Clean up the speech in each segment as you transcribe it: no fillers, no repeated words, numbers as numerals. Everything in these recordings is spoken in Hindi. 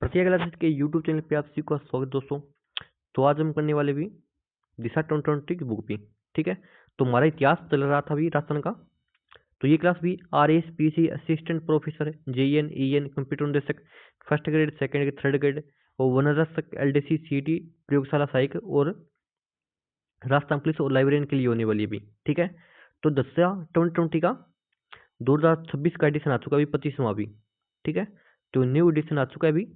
प्रत्येक क्लासेस के यूट्यूब चैनल पे आप सभी का स्वागत दोस्तों। तो आज हम करने वाले भी दिशा 2020 की बुक भी। ठीक है, तो हमारा इतिहास चल रहा था अभी राजस्थान का। तो ये क्लास भी RAS PC assistant professor JN EN computer निदेशक first grade second grade third grade और वनरक्षक LDC CT प्रयोगशाला सहायक और राजस्थान पुलिस और लाइब्रेरियन के लिए होने वाली है भी। ठीक है, तो दिशा 2020 का 2026 का एडिशन आ चुका है अभी 25वां भी। ठीक है, तो न्यू एडिशन आ चुका है अभी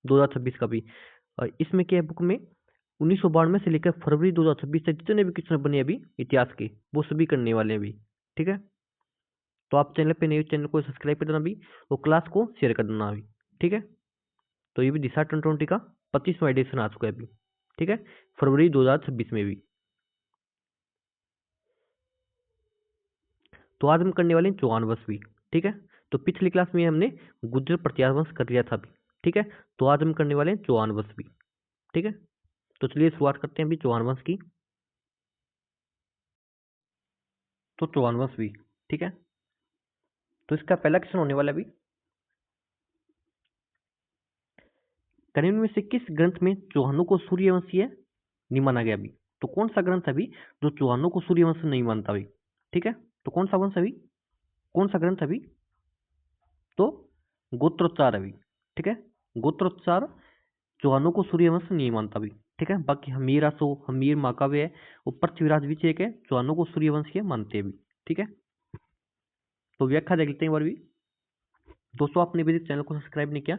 2026 का भी। और इसमें क्या है, बुक में 1992 से लेकर फरवरी 2026 तक जितने भी क्वेश्चन बने अभी इतिहास के, वो सभी करने वाले हैं अभी। ठीक है, तो आप चैनल पे नए चैनल को सब्सक्राइब कर देना अभी और क्लास को शेयर कर देना अभी। ठीक है, तो ये भी दिशा 2020 का 25वां एडिशन आ चुका है अभी। ठीक है, फरवरी 2026 में भी। तो आज हम करने वाले हैं चौहान वंश भी। ठीक है, तो पिछली क्लास में हमने गुर्जर प्रतिहार वंश कर लिया था अभी। ठीक है, तो आज हम करने वाले हैं चौहान वंश भी। ठीक है, तो चलिए शुरुआत करते हैं अभी चौहान वंश की। तो चौहान वंश भी। ठीक है, तो इसका पहला क्वेश्चन होने वाला है अभी, कनिष्ठ में से किस ग्रंथ में चौहानों को सूर्यवंशीय नहीं माना गया अभी? तो कौन सा ग्रंथ है अभी जो चौहानों को सूर्यवंश नहीं मानता अभी? ठीक है, तो कौन सा वंश अभी, कौन सा ग्रंथ अभी? तो गोत्रोच्चार अभी। ठीक है, गोत्रोच्चार चौहानों को सूर्यवंश नहीं मानता अभी। ठीक है, बाकी हमीर आसो हमीर महाकाव्य है और पृथ्वीराज विजय के चौहानों को सूर्यवंशीय मानते हैं अभी। ठीक है, तो व्याख्या देख लेते हैं एक बार भी। दोस्तों, आपने अभी चैनल को सब्सक्राइब नहीं किया,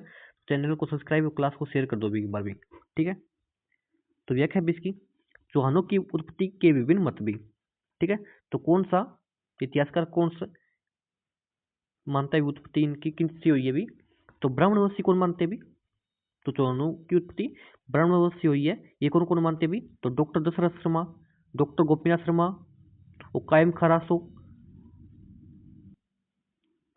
चैनल को सब्सक्राइब और क्लास को शेयर कर दो भी एक बार भी। ठीक है, तो व्याख्या है इसकी, चौहानों की उत्पत्ति के विभिन्न मत भी। ठीक है, तो कौन सा इतिहासकार कौन सा मानता है उत्पत्ति इनकी किन से हुई है भी? तो ब्राह्मणवंशी कौन मानते भी? तो चौहानों की उत्पत्ति ब्राह्मणवंश से हुई है। ये कौन कौन मानते भी? तो डॉक्टर दशरथ शर्मा, डॉक्टर गोपीनाथ शर्मा और कायम खरासो।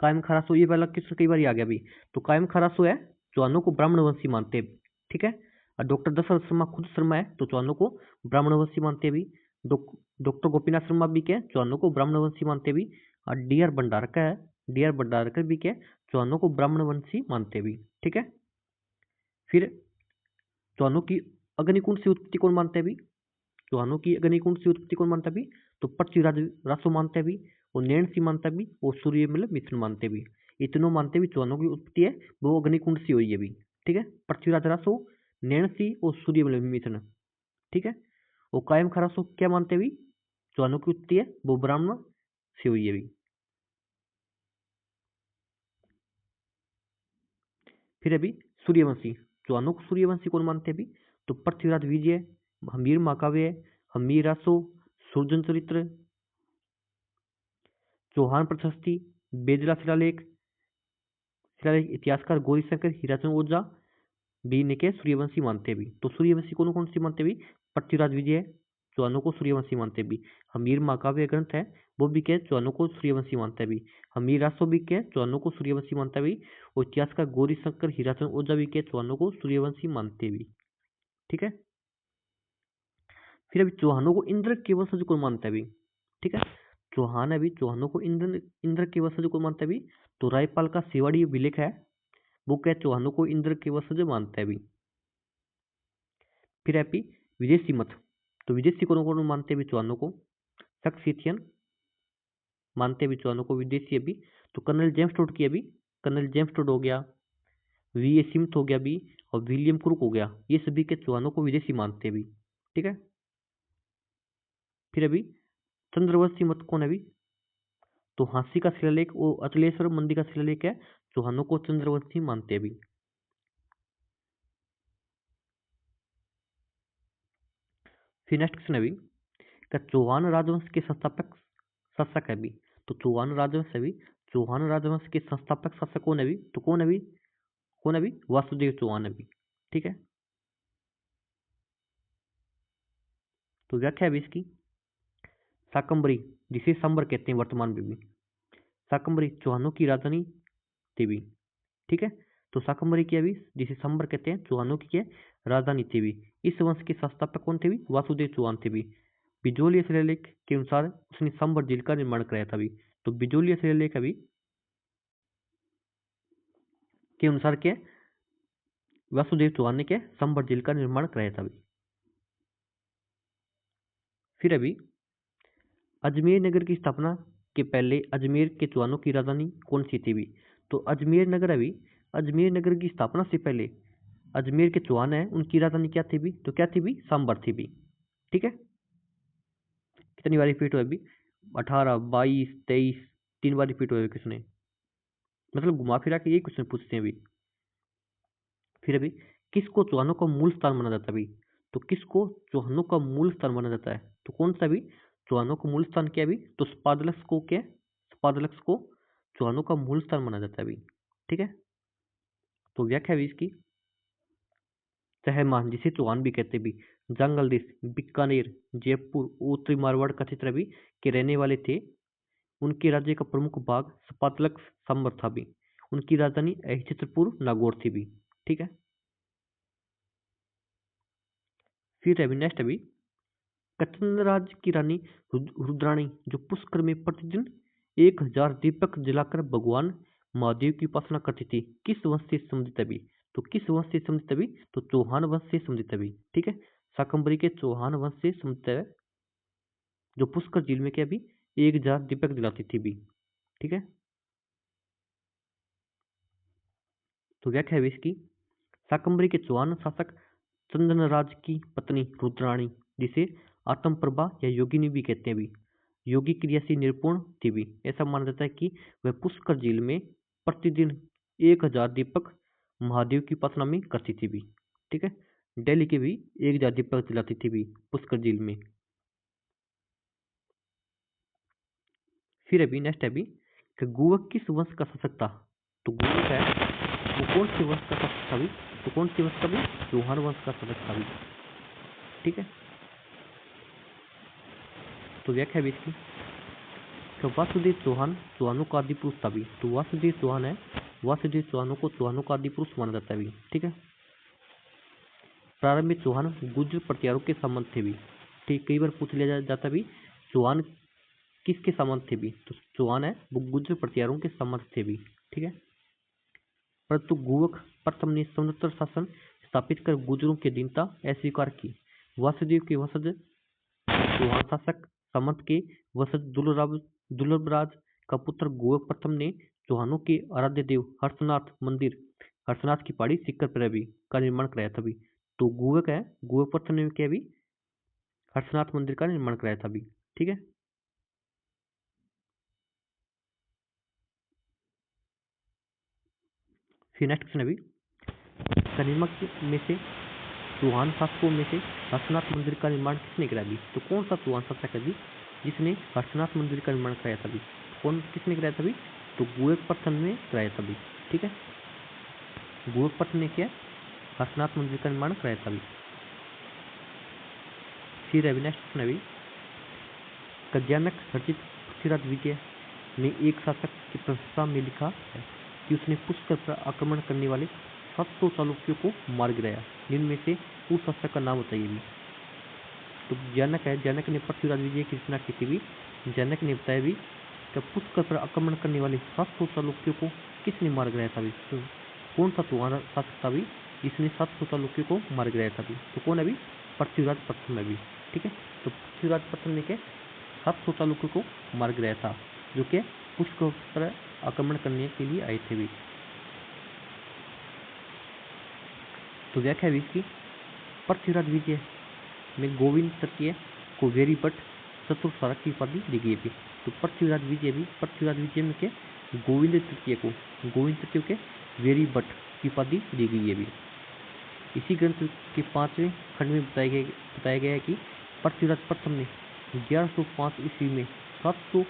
कायम खरासो ये वाला किस कई बार आ गया भी। तो कायम खरासो है चौहानों को ब्राह्मणवंशी मानते हैं। ठीक है, और डॉक्टर दशरथ शर्मा खुद शर्मा है तो चौहानों को ब्राह्मणवंशी मानते भी। डॉक्टर गोपीनाथ शर्मा भी क्या चौहानों को ब्राह्मणवंशी मानते भी। और DR भंडारकर है, DR भंडारकर भी क्या चौहानों को ब्राह्मणवंशी मानते भी। ठीक है, फिर चौहानों की अग्निकुंड से उत्पत्ति कौन मानते भी? चौहानों की अग्निकुंड से उत्पत्ति कौन मानता भी? तो पृथ्वीराज रासो मानते भी और नैन सिंह मानता भी और सूर्य मतलब मिश्र मानते भी। इतनों मानते भी चौहानों की उत्पत्ति है वो अग्निकुंड से हुई है भी। ठीक है, पृथ्वीराज रासो, नैन सिंह और सूर्य मतलब मिश्र। ठीक है, और कायम खरासो क्या मानते भी? चौहानों की उत्पत्ति है वो ब्राह्मण से हुई है भी। फिर अभी सूर्यवंशी, चौहानों को सूर्यवंशी कौन मानते भी? तो पृथ्वीराज विजय, हमीर महाकाव्य, हमीर रासो, सुरजन चरित्र, चौहान प्रशस्ति, बेदला शिलालेख, शिलालेख इतिहासकार गौरीशंकर हीराचंद ओझा भी ने के सूर्यवंशी मानते भी। तो सूर्यवंशी कौन कौन सी मानते भी? पृथ्वीराज विजय चौहानों को सूर्यवंशी मानते भी। हमीर महाकाव्य ग्रंथ है वो भी के चौहानों को सूर्यवंशी मानते भी। हमीर रासो भी के चौहानों को सूर्यवंशी मानता भी और इतिहासकार गौरीशंकर हीराचंद ओझा भी के चौहानों को सूर्यवंशी मानते भी। ठीक है, फिर अभी चौहानों को इंद्र के वंशज को मानता भी। ठीक है, चौहान अभी चौहानों को इंद्र इंद्र के वंशज को मानता भी। तो रायपाल का सेवाड़ी विलेख है वो क्या चौहानों को इंद्र के वंशज मानता है भी। फिर है भी विदेशी मत, तो विदेशी कौन मानते भी चौहानों को? सक्सेथियन मानते भी चौहानों को विदेशी अभी। तो कर्नल जेम्स टोड की अभी, कर्नल जेम्स टोड हो गया, VA सिम्थ हो गया भी और विलियम क्रुक हो गया, ये सभी के चौहानों को विदेशी मानते भी। ठीक है, फिर अभी चंद्रवंशी मत कौन है अभी? तो हाँसी का शिलालेख और अचलेश्वर मंदिर का शिलालेख है चौहानों को चंद्रवंशी मानते भी। फिर नेक्स्ट क्वेश्चन अभी, का चौहान राजवंश के संस्थापक शासक है अभी? तो चौहान राजवंश है अभी, चौहान राजवंश के संस्थापक शासक कौन है अभी? तो कौन है अभी, कौन है अभी? वासुदेव चौहान है अभी। ठीक है, तो व्याख्या है अभी इसकी, शाकंभरी जिसे संबर कहते हैं वर्तमान में भी, शाकंभरी चौहानों की राजधानी थी भी। ठीक है, तो शाकंभरी की अभी जिसे संबर कहते हैं चौहानों की क्या राजधानी थी भी। इस वंश के संस्थापक कौन थे भी? वासुदेव चौहान थे भी। बिजोलिया शिलालेख के अनुसार उसने संबर झील का निर्माण कराया था भी। तो बिजोलिया शिलालेख अभी के अनुसार क्या वासुदेव चौहान ने क्या संभर झील का निर्माण कराया था अभी। फिर अभी अजमेर नगर की स्थापना के पहले अजमेर के चौहानों की राजधानी कौन सी थी भी? तो अजमेर नगर अभी अजमेर नगर की स्थापना से पहले अजमेर के चौहान है उनकी राजधानी क्या थी भी? तो क्या थी भी? सांबर थी भी। ठीक है, कितनी बार रिपीट हुआ अभी? 18, 22, 23, 3 बार रिपीट हुआ किसने? मतलब घुमा फिरा के यही क्वेश्चन पूछते हैं अभी। फिर अभी किसको चौहानों का मूल स्थान माना जाता है अभी? तो किसको चौहानों का मूल स्थान माना जाता है? तो कौन सा भी? चौहानों का मूल स्थान क्या है अभी? तो स्पादलक्स को क्या? स्पादलक्स को चौहानों का मूल स्थान माना जाता है अभी। ठीक है, तो व्याख्या है अभी इसकी। सहमान जिसे चौहान भी कहते भी जंगल देश बीकानेर जयपुर उत्तरी मारवाड़ का क्षेत्र भी के रहने वाले थे। उनके राज्य का प्रमुख भाग स्पातलक संबर था भी। उनकी राजधानी चित्रपुर नागौर थी भी। ठीक है, फिर अभी नेक्स्ट अभी कचंदराज की रानी रुद्राणी जो पुष्कर में प्रतिदिन 1000 दीपक जलाकर भगवान महादेव की उपासना करती थी, किस वंश से संबंधित अभी? तो किस वंश से संबंधित अभी? तो चौहान वंश से संबंधित अभी। ठीक है, शाकंभरी के चौहान वंश से संबंधित है, जो पुष्कर झील में क्या भी 1000 दीपक जलाती थी भी। ठीक है, तो व्याख्या है इसकी। शाकंभरी के चौहान शासक चंदनराज की पत्नी रुद्राणी, जिसे आत्मप्रभा या योगिनी भी कहते हैं भी, योगी क्रिया से निपुण थी भी। ऐसा माना जाता है कि वह पुष्कर झील में प्रतिदिन 1000 दीपक महादेव की उपासना में करती थी भी। ठीक है, दिल्ली के भी 1000 दीपक जलाती थी भी पुष्कर झील में। फिर अभी नेक्स्ट है अभी कि गुवक किस वंश का शासक था? तो गुवक है वो कौन से वंश का शासक था भी? तो कौन से वंश का भी? चौहान वंश का शासक था भी। ठीक है, तो व्याख्या भी इसकी। तो वासुदेव चौहान चौहानों का आदि पुरुष था भी। तो वासुदेव चौहान है, वासुदेव चौहानों को चौहानों का आदि पुरुष माना जाता है भी। ठीक है, प्रारंभ में चौहान गुर्जर प्रतिहारों के संबंध थे भी। ठीक, कई बार पूछ लिया जाता भी चौहान किसके संबंध थे भी? तो चौहान है वो गुर्जर प्रतिहारों के संबंध थे भी। ठीक है, परंतु गुवक प्रथम ने स्वतंत्र शासन स्थापित कर गुर्जरों की अधीनता अस्वीकार की। वासुदेव के वंशज चौहान शासक सामंत के वंशज दुर्लभराज का पुत्र गुवक प्रथम ने चौहानों के आराध्य देव हर्षनाथ मंदिर हर्षनाथ की पहाड़ी सिक्कर पर भी का निर्माण कराया था भी। तो गुवक है, गुवक प्रथम ने क्या भी हर्षनाथ मंदिर का निर्माण कराया था भी। ठीक है, फिर नेक्स्ट क्वेश्चन अभी कनिमक में से चौहान शासकों में से हर्षनाथ मंदिर का निर्माण किसने कराया भी? तो कौन सा चौहान शासक है भी जिसने हर्षनाथ मंदिर का निर्माण कराया था भी? कौन किसने कराया था भी? तो गुवक प्रथम ने कराया था भी। ठीक है, गुवक प्रथम ने क्या हर्षनाथ मंदिर का निर्माण कराया था भी। फिर अभी नेक्स्ट क्वेश्चन अभी कज्यानक रचित पृथ्वीराज विजय ने एक शासक की प्रशंसा में लिखा है कि उसने पुष्कर पर आक्रमण करने वाले 700 चालुक्यों को मार गिराया। जिनमें से उस शासक का नाम बताइए भी। तो जनक है, जनक ने पृथ्वीराज विजय की रचना की थी भी। जनक ने बताया भी कि पुष्कर पर आक्रमण करने वाले 700 चालुक्यों को किसने मार गिराया था भी? तो कौन सा तुम्हारा शासक था भी जिसने 700 चालुक्यों को मार गिराया था भी? तो कौन है भी? पृथ्वीराज प्रथम है भी। ठीक है, तो पृथ्वीराज प्रथम ने क्या 700 चालुक्यों को मार गिराया था, जो कि पुष्कर पर आक्रमण करने के लिए आए थे भी। तो व्याख्या भी इसकी पृथ्वीराज विजय में गोविंद तृतीय को वेरी भट्ट चतुर सारक की उपाधि दी गई थी। तो पृथ्वीराज विजय में के गोविंद तृतीय के वेरी भट्ट की उपाधि दी गई है भी। इसी ग्रंथ के 5वें खंड में बताया गया है कि पृथ्वीराज प्रथम ने 1105 ईस्वी में 700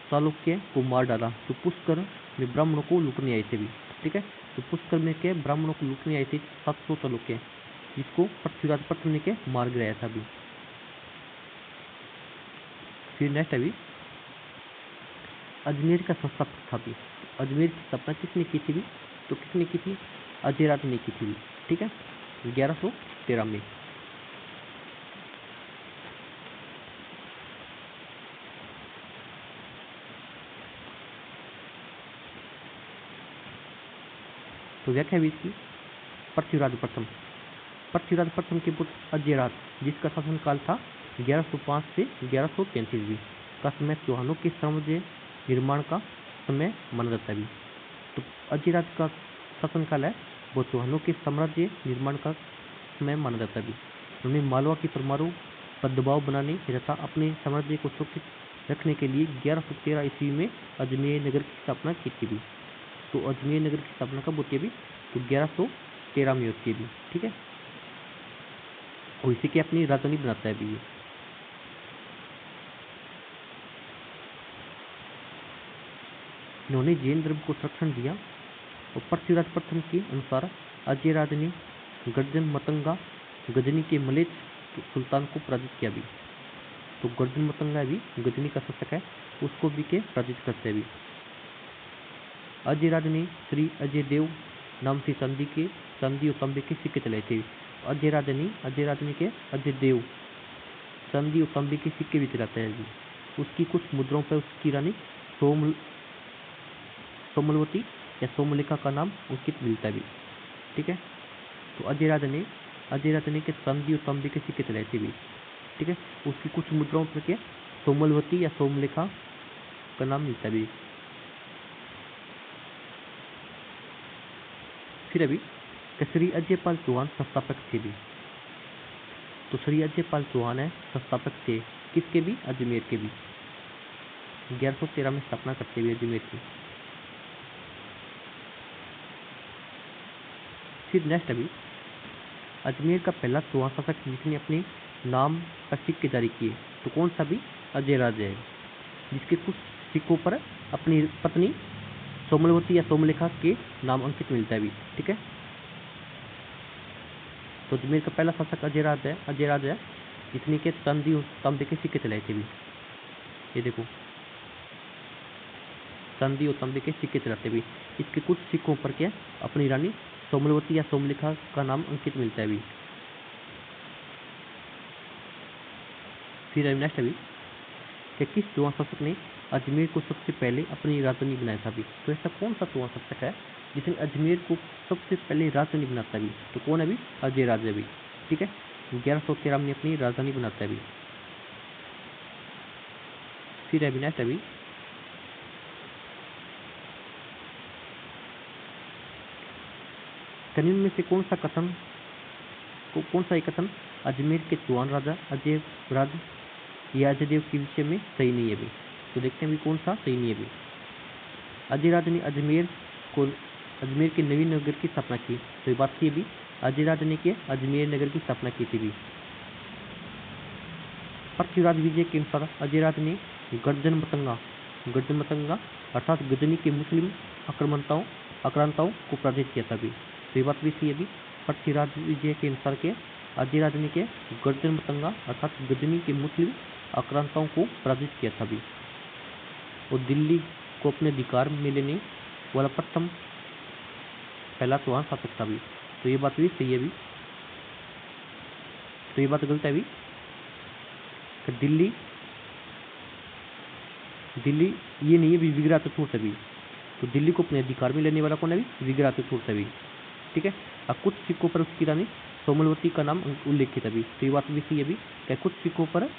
चालुक्य को मार डाला। तो पुष्कर में ब्राह्मणों को लूटने आए थे भी। ठीक है, तो पुष्कर में के ब्राह्मणों को लूटने आए थे 700 चालुक्य, जिसको पृथ्वीराज प्रथम ने के मार गिराया था भी। फिर नेक्स्ट अभी अजमेर का संस्थापक था भी। अजमेर की स्थापना किसने की थी भी? तो किसने की थी? अजय राज ने की थी भी। ठीक है, 1113 में। तो व्याख्या भी इसकी पृथ्वीराज प्रथम। पृथ्वीराज प्रथम के पुत्र अजयराज, जिसका शासनकाल था 1105 से 1133 ईस्वी का समय चौहानों के साम्राज्य निर्माण का समय माना जाता है। तो अजयराज का शासनकाल है वो चौहानों के साम्राज्य निर्माण का समय माना जाता है। उन्होंने मालवा की परमाणु पदभाव बनाने तथा अपने साम्राज्य को सुरक्षित रखने के लिए 1113 ईस्वी में अजमेर नगर की स्थापना की थी। तो अजमेर नगर की स्थापना कब होती है अभी? तो 1113 में होती है अभी, ठीक है। और इसी की अपनी राजधानी बनाता है अभी ये। इन्होंने जैन धर्म को संरक्षण दिया और पृथ्वीराज प्रथम के अनुसार अजयराज ने गर्जन मतंगा गजनी के मलेच सुल्तान को पराजित किया भी। तो गर्जन मतंगा भी गजनी का शासक है, उसको भी के पराजित करते भी। अजयराज ने श्री अजय देव नाम से चांदी और तांबे के सिक्के चलाए थे। अजयराज ने के अजय देव चांदी और तांबे के सिक्के भी चलाते हैं जी। उसकी कुछ मुद्राओं पर उसकी रानी सोमलवती या सोमलेखा का नाम अंकित मिलता है भी, ठीक है। तो अजयराज ने के चांदी और तांबे के सिक्के चलाए थे भी, ठीक है। उसकी कुछ मुद्राओं पर के सोमलवती या सोमलेखा का नाम मिलता है भी। फिर अभी श्री अजयपाल चौहान संस्थापक थे भी। तो श्री अजयपाल चौहान है संस्थापक थे किसके भी? अजमेर के भी। 1113 में स्थापना करते हुए अजमेर की। फिर नेक्स्ट अभी अजमेर का पहला चौहान शासक जिसने अपने नाम पर सिक्के जारी किए तो कौन सा भी? अजयराज है, जिसके कुछ सिक्कों पर अपनी पत्नी सोमलवती या सोमलेखा के नाम अंकित मिलता है भी, ठीक है। तो अजमेर का पहला शासक अजयराज है जिसने के चांदी और तांबे के सिक्के चलाए थे भी। ये देखो चांदी और तांबे के सिक्के चलाते भी। इसके कुछ सिक्कों पर क्या अपनी रानी सोमलवती या सोमलेखा का नाम अंकित मिलता है भी। फिर नेक्स्ट अभी कि किस चौहान शासक ने अजमेर को सबसे पहले अपनी राजधानी बनाया था भी? तो ऐसा कौन सा चौहान शासक है जिसने अजमेर को सबसे पहले राजधानी बनाता भी? तो कौन है भी? अजयराज है भी, ठीक है। 1113 में अपनी राजधानी बनाता है भी। फिर अभी नेक्स्ट अभी कनिन में से कौन सा एक कथन अजमेर के चौहान राजा अजयराज या अजयदेव के विषय में सही नहीं है भी? तो देखते हैं भी कौन सा सही नहीं है भी। अजयराज ने अजमेर के नवीन नगर की स्थापना की। तो ये बात थी भी अजयराज ने के अजमेर नगर की स्थापना की थी भी। पृथ्वीराज विजय के अनुसार अजयराज ने गर्जन मतंगा अर्थात गजनी के मुस्लिम आक्रांताओं को पराजित किया था भी। तो ये बात भी सही है भी। पृथ्वीराज विजय के अनुसार के अजयराज ने के गर्जन मतंगा अर्थात गजनी के मुस्लिम आक्रांताओं को पराजित किया था भी और दिल्ली को अपने अधिकार में लेने वाला पहला चौहान शासक था भी। तो ये बात भी सही है भी। तो ये बात गलत है भी। दिल्ली ये नहीं है भी विग्रह चतुर्थ भी। तो दिल्ली को अपने अधिकार में लेने वाला कौन है भी? विग्रह चतुर्थ भी, ठीक है। अब कुछ सिक्कों पर उसकी रानी सोमलवती का नाम उल्लेखित है भी। तो ये बात भी सही है भी। क्या कुछ सिक्कों पर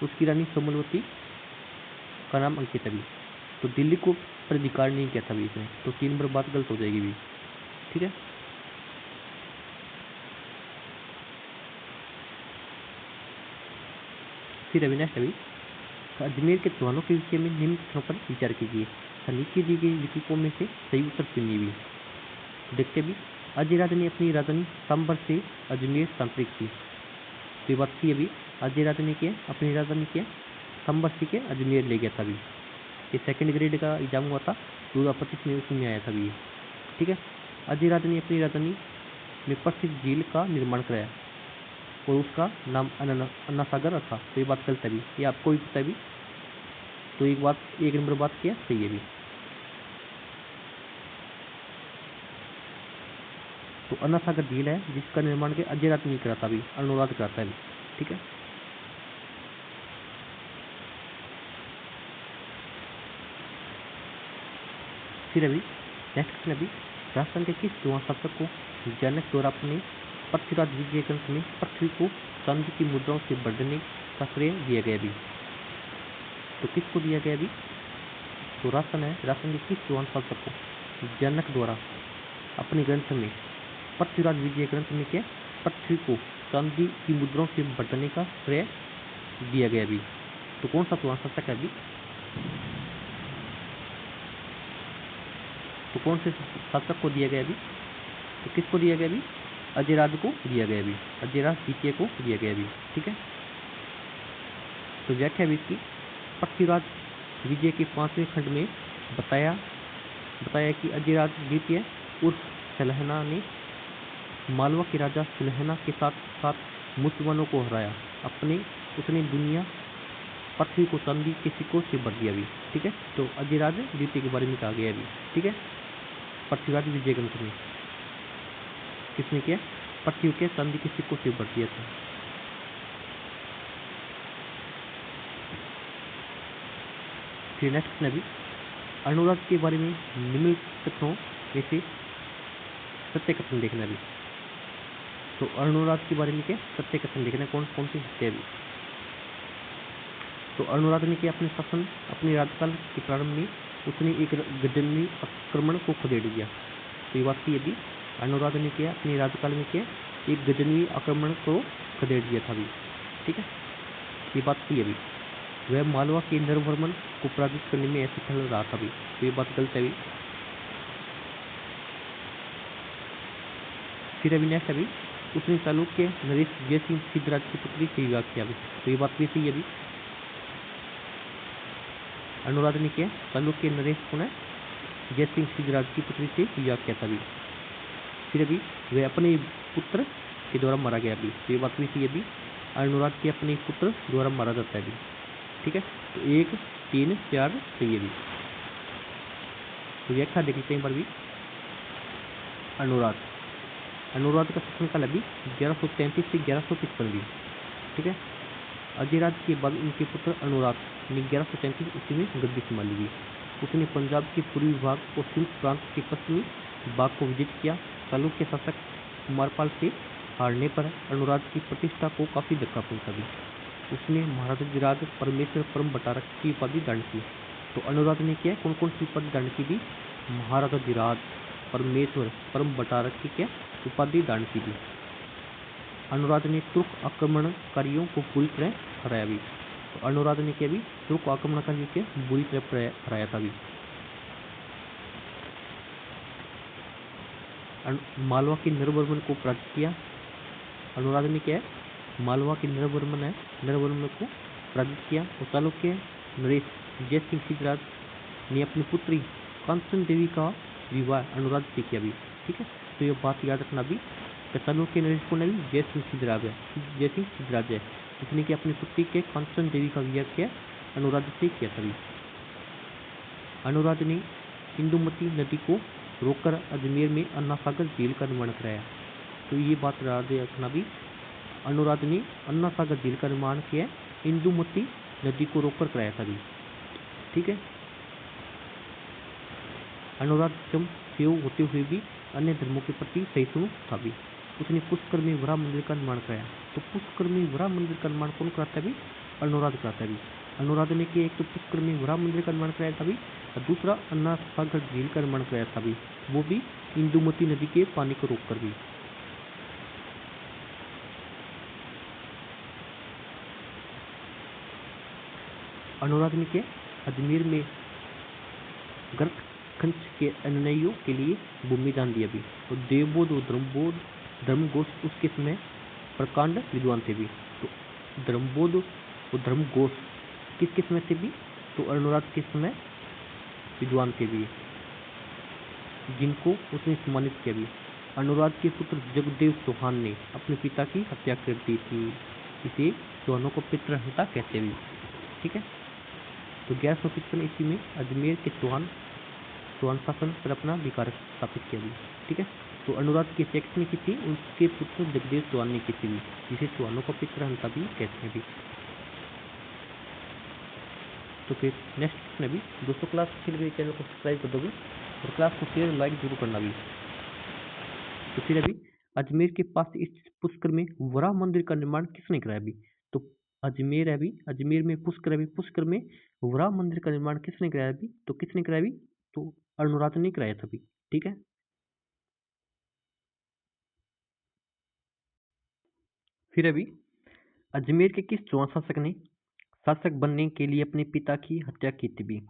उसकी रानी सोमलवती का नाम अंकित है भी। तो दिल्ली को पर अधिकार नहीं किया था भी इसने। तो 3 नंबर बात गलत हो जाएगी भी, ठीक है। फिर अभी नेक्स्ट अभी अजमेर के चौहानों के विषय में निम्न कथनों पर विचार कीजिए। नीचे दी गई विकल्पों में से सही उत्तर चुनिए भी। देखते भी अजयराज ने अपनी राजधानी सांबर से अजमेर स्थानांतरित की। तो ये बात थी अभी अजयराज ने क्या अपनी राजधानी क्या सांबर से के अजमेर ले गया था अभी। ये सेकंड ग्रेड का एग्जाम हुआ था 2025 में, उसमें आया था अभी, ठीक है। अजयराज ने अपनी राजधानी में प्रसिद्ध झील का निर्माण कराया और उसका नाम अन्ना सागर रखा। तो ये बात गलत है भी, ये आपको भी पता है भी। तो एक नंबर बात क्या सही है भी। तो अन्ना सागर झील है जिसका निर्माण के अजयराज नहीं करा था अभी, अनुराग कराता है, ठीक है। फिर अभी नेक्स्ट क्वेश्चन अभी राजस्थान के किस चौहान शासक को जनक द्वारा अपने पृथ्वीराज विजय ग्रंथ में पृथ्वी को चांदी की मुद्राओं से बढ़ने का श्रेय दिया गया भी। तो किसको दिया गया भी? तो राशन है, राशन के किस चौहान शासक को? जनक द्वारा अपने ग्रंथ में पृथ्वीराज विजय ग्रंथ में क्या पृथ्वी को चांदी की मुद्राओं से बढ़ने का श्रेय दिया गया भी। तो कौन सा चौहान शासक है अभी? तो कौन से शासक को दिया गया अभी? तो किसको दिया गया अभी? अजयराज को दिया गया अभी, अजयराज द्वितीय को दिया गया अभी। ठीक है, तो व्याख्या भी इसकी पृथ्वीराज विजय के 5वें खंड में बताया कि अजयराज द्वितीय उर्फ सलहना ने मालवा के राजा सुलहना के साथ साथ मुसलमानों को हराया। उसने दुनिया पृथ्वी को चांदी के सिक्कों से भर दिया भी। ठीक है, तो अजयराज द्वितीय के बारे में कहा गया अभी। ठीक है, पृथ्वीराज विजय ग्रंथ में किसने किया? पृथ्वी के चांदी के सिक्कों से भर दिया था। फिर नेक्स्ट क्वेश्चन अभी अनुराग के बारे में निम्नलिखित कथनों में से सत्य कथन देखना अभी। तो अनुराग के बारे में क्या सत्य कथन देखना, कौन कौन से सत्य अभी? तो अनुराग ने क्या अपने शासन अपने राज्यकाल के प्रारंभ में उसने एक गजनवी आक्रमण को खदेड़ दिया। तो ये बात थी अभी अनुराग ने क्या अपने राज्यकाल में क्या एक गजनवी आक्रमण को खदेड़ दिया था अभी। ठीक है, ये बात थी अभी। वह मालवा के नरवर्मन को पराजित करने में असफल रहा था अभी। तो ये बात गलत है अभी। फिर अभी नेक्स्ट अभी उसने चालुक्य नरेश जयसिंह सिद्धराज की पुत्री से विवाह किया अभी। तो ये बात भी सही है अभी। अनुराग ने क्या चालुक्य नरेश को ने जयसिंह सिद्धराज की पुत्री से विवाह किया था अभी। फिर अभी वह अपने पुत्र के द्वारा मारा गया अभी। तो ये बात भी सही है अभी। अनुराग के अपने पुत्र द्वारा मारा जाता है अभी। ठीक है, तो 1, 3, 4 सही है अभी। तो व्याख्या देख लेते हैं पर भी अनुराग का शासनकाल अभी 1133 से 1153 भी। ठीक है, अजयराज के बाद उनके पुत्र अनुराग ने 1133 ईस्वी में गद्दी संभाली हुई। उसने पंजाब के पूर्वी भाग और सिंध प्रांत के पश्चिमी भाग को विजित किया। चालुक्य शासक कुमारपाल से हारने पर अनुराग की प्रतिष्ठा को काफी धक्का पहुंचा भी। उसने महाराजाधिराज परमेश्वर परम भट्टारक की उपाधि धारण की। तो अनुराग ने क्या कौन कौन सी उपाधि धारण की थी? महाराजाधिराज परमेश्वर परम भट्टारक की क्या उपाधि धारण की थी। अनुराग ने तुर्क आक्रमणकारियों को पूरी तरह हराया भी। तो अनुराग ने क्या भी तुर्क आक्रमणकारियों के बुरी तरह हराया था भी। मालवा के नरवर्मन को पराजित किया। अनुराग ने क्या है मालवा के नरवर्मन को पराजित किया। और चालुक्य नरेश जयसिंह सिद्धराज ने अपनी पुत्री कांचन देवी का विवाह अनुराग से किया भी। ठीक है, तो ये बात याद रखना भी। चालुक्य नरेश को भी जयसिंह सिद्धराज है उसने की अपनी पुत्री के कांचन देवी का विवाह किया अनुराग से किया था भी। अनुराग ने इंदुमती नदी को रोककर अजमेर में अन्ना सागर झील का निर्माण कराया। तो ये बात याद रखना भी। अनुराग ने अन्ना सागर झील का निर्माण किया इंदुमती नदी को रोककर कराया था भी। ठीक है, अनुराग जम सेव होते हुए भी अन्य धर्मों के प्रति सहिष्णु था भी। उसने पुष्कर में वराह मंदिर का निर्माण कराया। तो पुष्कर में वराह मंदिर का निर्माण कौन कराता है भी? अनुराग कराता है भी। अनुराग ने कि एक तो पुष्कर में वराह मंदिर का निर्माण कराया था भी और दूसरा अन्ना सागर झील का निर्माण कराया था भी, वो भी इंदुमती नदी के पानी को रोककर भी। अनुराग ने के अजमेर में ग्रंथखंड के अनुयायियों के लिए भूमि दान दिया भी। तो देवबोध और धर्मघोष उसके समय प्रकांड विद्वान थे भी। तो धर्मबोध और धर्मघोष किसके समय थे भी? तो अनुराग के समय विद्वान थे भी, जिनको उसने सम्मानित किया भी। अनुराग के पुत्र जगदेव चौहान ने अपने पिता की हत्या कर दी थी। इसे चौहानों को पितृहंता कहते भी। ठीक है, तो 1155 ईस्वी में अजमेर के चौहान शासन पर अपना अधिकार स्थापित किया भी। ठीक है, तो अनुराग की हत्या की थी उसके पुत्र जगदेव चौहान ने की थी भी, जिसे चौहानों का पितृहंता भी कहते हैं भी। तो फिर नेक्स्ट क्वेश्चन भी दोस्तों क्लास के लिए चैनल को सब्सक्राइब कर दोगे और क्लास को शेयर लाइक जरूर करना भी। तो फिर अभी अजमेर के पास इस पुष्कर में वराह मंदिर का निर्माण किसने कराया अभी? तो अजमेर है अभी, अजमेर में पुष्कर है अभी, पुष्कर में वराह मंदिर का निर्माण किसने कराया अभी? तो किसने कराया अभी? तो अरुणराज ने कराया था अभी। ठीक है। फिर अभी अजमेर के किस चौहान शासक ने शासक बनने के लिए अपने पिता की हत्या की थी भी?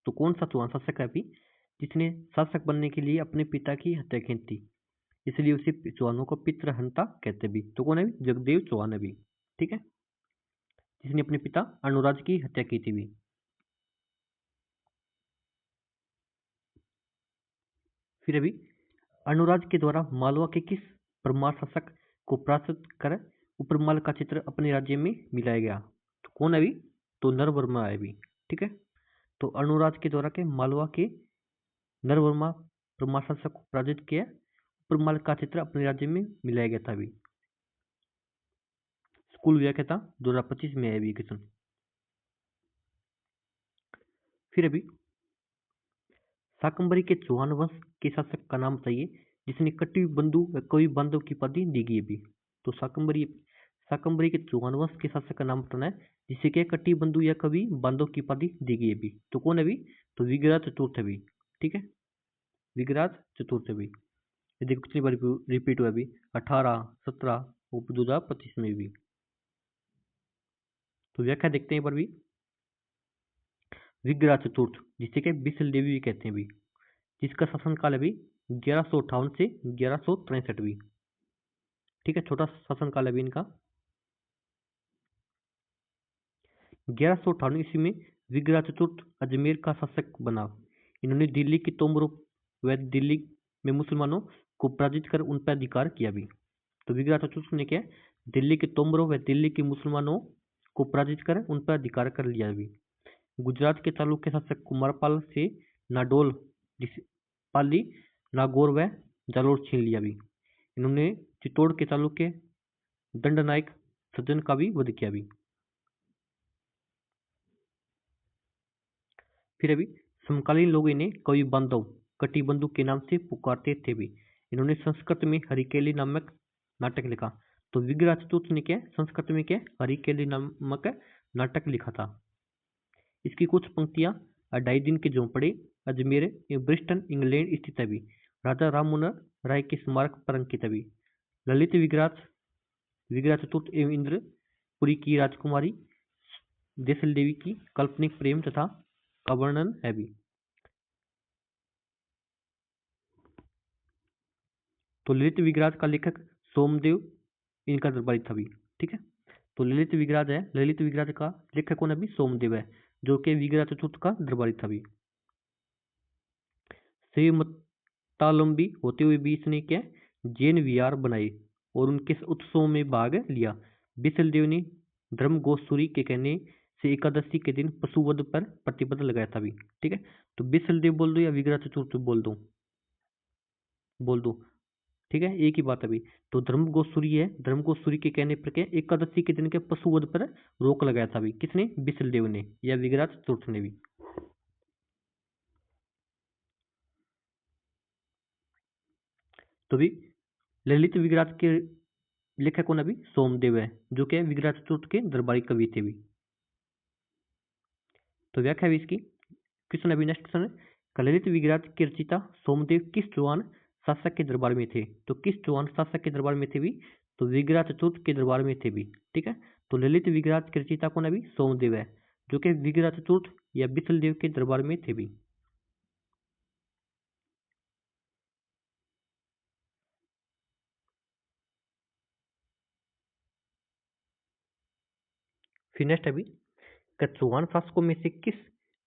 तो कौन सा चौहान शासक है अभी जिसने शासक बनने के लिए अपने पिता की हत्या की थी, इसलिए उसे चौहानों को पितृहंता कहते भी? तो कौन है अभी? जगदेव चौहान अभी। ठीक है, जिसने अपने पिता अनुराज की हत्या की थी भी। फिर अभी अनुराज के द्वारा मालवा के किस परमार शासक को परास्त कर उपरमाल का चित्र अपने राज्य में मिलाया गया? तो कौन है अभी? तो नरवर्मा है अभी। ठीक है, तो अनुराज के द्वारा के मालवा के नरवर्मा परमार शासक को पराजित किया, उपरमाल का चित्र अपने राज्य में मिलाया गया था अभी। स्कूल व्याख्याता 2025 में है अभी क्वेश्चन। फिर अभी शाकंभरी के चौहान वंश के शासक का नाम बताइए जिसने कट्टी बंधु व कवि बांधव की उपाधि दी गई अभी? तो शाकंभरी शाकंभरी के चौहान वंश के शासक का नाम बताना है जिसे क्या कट्टी बंधु या कवि बांधव की उपाधि दी गई अभी? तो कौन है अभी? तो विग्रह चतुर्थ अभी। ठीक है, विग्रह चतुर्थ अभी। ये देखो कितनी बार रिपीट हुआ अभी, 18, 17 और 2025 में भी। तो व्याख्या देखते हैं एक बार भी। विग्रह चतुर्थ जिसे के बिसल देवी भी कहते हैं भी, जिसका शासनकाल अभी 1158 से 1163 भी। ठीक है, छोटा शासनकाल अभी इनका। 1158 ईस्वी में विग्रह चतुर्थ अजमेर का शासक बना। इन्होंने दिल्ली की तोमरों व दिल्ली में मुसलमानों को पराजित कर उन पर अधिकार किया भी। तो विग्रह चतुर्थ ने क्या, दिल्ली के तोमरों व दिल्ली के मुसलमानों को पराजित कर उन पर अधिकार कर लिया भी। गुजरात के चालुक्य शासक कुमारपाल से नाडोल, पाली, नागौर व जालोर छीन लिया भी। इन्होंने चित्तौड़ के चालुक्य दंडनायक सज्जन का भी वध किया भी। फिर अभी समकालीन लोग इन्हें कवि बांधव कटिबंधु के नाम से पुकारते थे भी। इन्होंने संस्कृत में हरिकेली नामक नाटक लिखा। तो विग्रह चतुर्थ ने क्या संस्कृत में क्या हरिकेली नामक नाटक लिखा था। इसकी कुछ पंक्तियां अढ़ाई दिन के झोंपड़े अजमेर ब्रिस्टन इंग्लैंड स्थित है भी। राजा राम मोहन राय के स्मारक पर अंकित है भी। ललित विग्रह विग्रह चतुर्थ एवं इंद्रपुरी की राजकुमारी देसल देवी की काल्पनिक प्रेम तथा का वर्णन है भी। तो ललित विग्रह का लेखक सोमदेव इनका दरबारी था भी। ठीक है, तो ललित विग्रह है, ललित विग्रह का लेखक कौन है भी? सोमदेव है, जो कि विग्रह चतुर्थ का दरबारी था भी। श्रीमत्तालंबी होते हुए भी इसने क्या जैन विहार बनाए और उनके उत्सवों में भाग लिया। बिसलदेव ने धर्म गोसूरी के कहने से एकादशी के दिन पशुवध पर प्रतिबंध लगाया था भी। ठीक है, तो बिसलदेव बोल दो या विग्रह चतुर्थ बोल दो? बोल दो। ठीक है, एक ही बात अभी। तो धर्म गोसूरी है, धर्म गोसूरी के कहने पर क्या एकादशी के दिन के पशुवध पर रोक लगाया था भी। किसने? बिसलदेव ने या विग्रह चतुर्थ ने भी। तो भी ललित विग्रह के लेखक कौन अभी? सोमदेव है, जो कि विग्रह चतुर्थ के दरबारी कवि थे भी। तो व्याख्या भी इसकी। क्वेश्चन अभी नेक्स्ट क्वेश्चन है, ललित विग्रह के रचिता सोमदेव किस चौहान शासक के दरबार में थे? तो किस चौहान शासक के दरबार में थे भी? तो विग्रह चतुर्थ के दरबार में थे भी। ठीक है, तो ललित विग्रह के रचिता कौन अभी? सोमदेव है, जो कि विग्रह चतुर्थ या बिसल देव के दरबार में थे भी। फिर नेक्स्ट अभी चौहान शासकों में से किस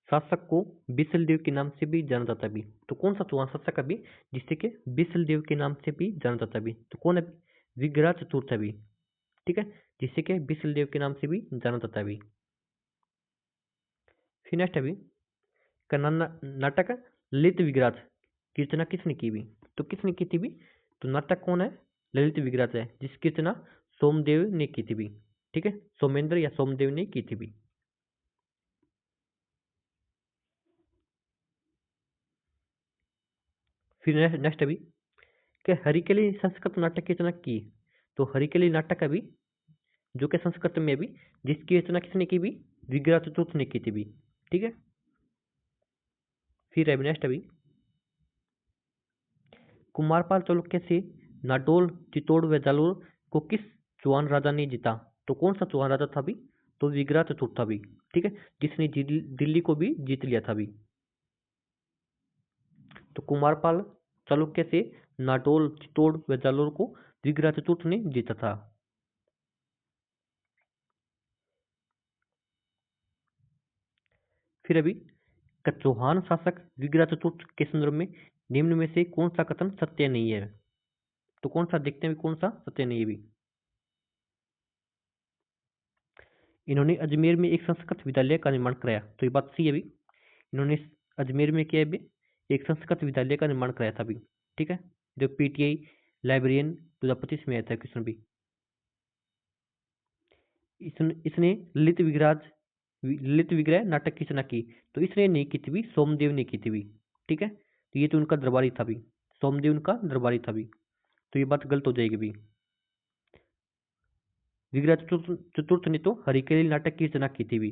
शासक को बिसल देव के नाम से भी जाना जाता है भी? तो कौन सा चौहान शासक अभी जिससे कि बिसल देव के नाम से भी जाना जाता है भी? तो कौन है? विग्रह चतुर्थ अभी। ठीक है, जिससे कि बिसल देव के नाम से भी जाना जाता है अभी। फिर नेक्स्ट अभी नाटक ललित विग्रह की रचना किसने की भी? तो किसने की थी भी? तो नाटक कौन है? ललित विग्रह है, जिसकी रचना सोमदेव ने की थी भी। ठीक है, सोमेंद्र या सोमदेव ने की थी भी। फिर नेक्स्ट अभी कि हरिकेली संस्कृत नाटक की रचना की, तो हरिकेली नाटक अभी जो कि संस्कृत में अभी जिसकी रचना किसने की भी, विग्रह चतुर्थ ने की थी भी। ठीक है, फिर अभी नेक्स्ट अभी कुमारपाल चालुक्य से नाडोल, चित्तौड़ व जालोर को किस चौहान राजा ने जीता? तो कौन सा चौहान राजा था अभी? तो विग्रह चतुर्थ था अभी। ठीक है, जिसने दिल्ली को भी जीत लिया था अभी। तो कुमारपाल चालुक्य से नाडोल, चित्तौड़ व जालोर को विग्रह चतुर्थ ने जीता था। फिर अभी चौहान शासक विग्रह चतुर्थ के संदर्भ में निम्न में से कौन सा कथन सत्य नहीं है? तो कौन सा देखते हैं कौन सा सत्य नहीं है भी। इन्होंने अजमेर में एक संस्कृत विद्यालय का निर्माण कराया, तो ये बात सही है भी। इन्होंने अजमेर में क्या है भी, एक संस्कृत विद्यालय का निर्माण कराया था भी। ठीक है, जो पीटीआई लाइब्रेरियन 2025 में आया था क्वेश्चन भी। इसने ललित विग्रह नाटक की रचना की, तो इसने नहीं की थी भी, सोमदेव ने की थी भी। ठीक है, तो ये तो उनका दरबारी था भी, सोमदेव उनका दरबारी था भी, तो ये बात गलत हो जाएगी भी। विग्रह चतुर्थ ने तो हरिकेली नाटक की रचना की थी भी,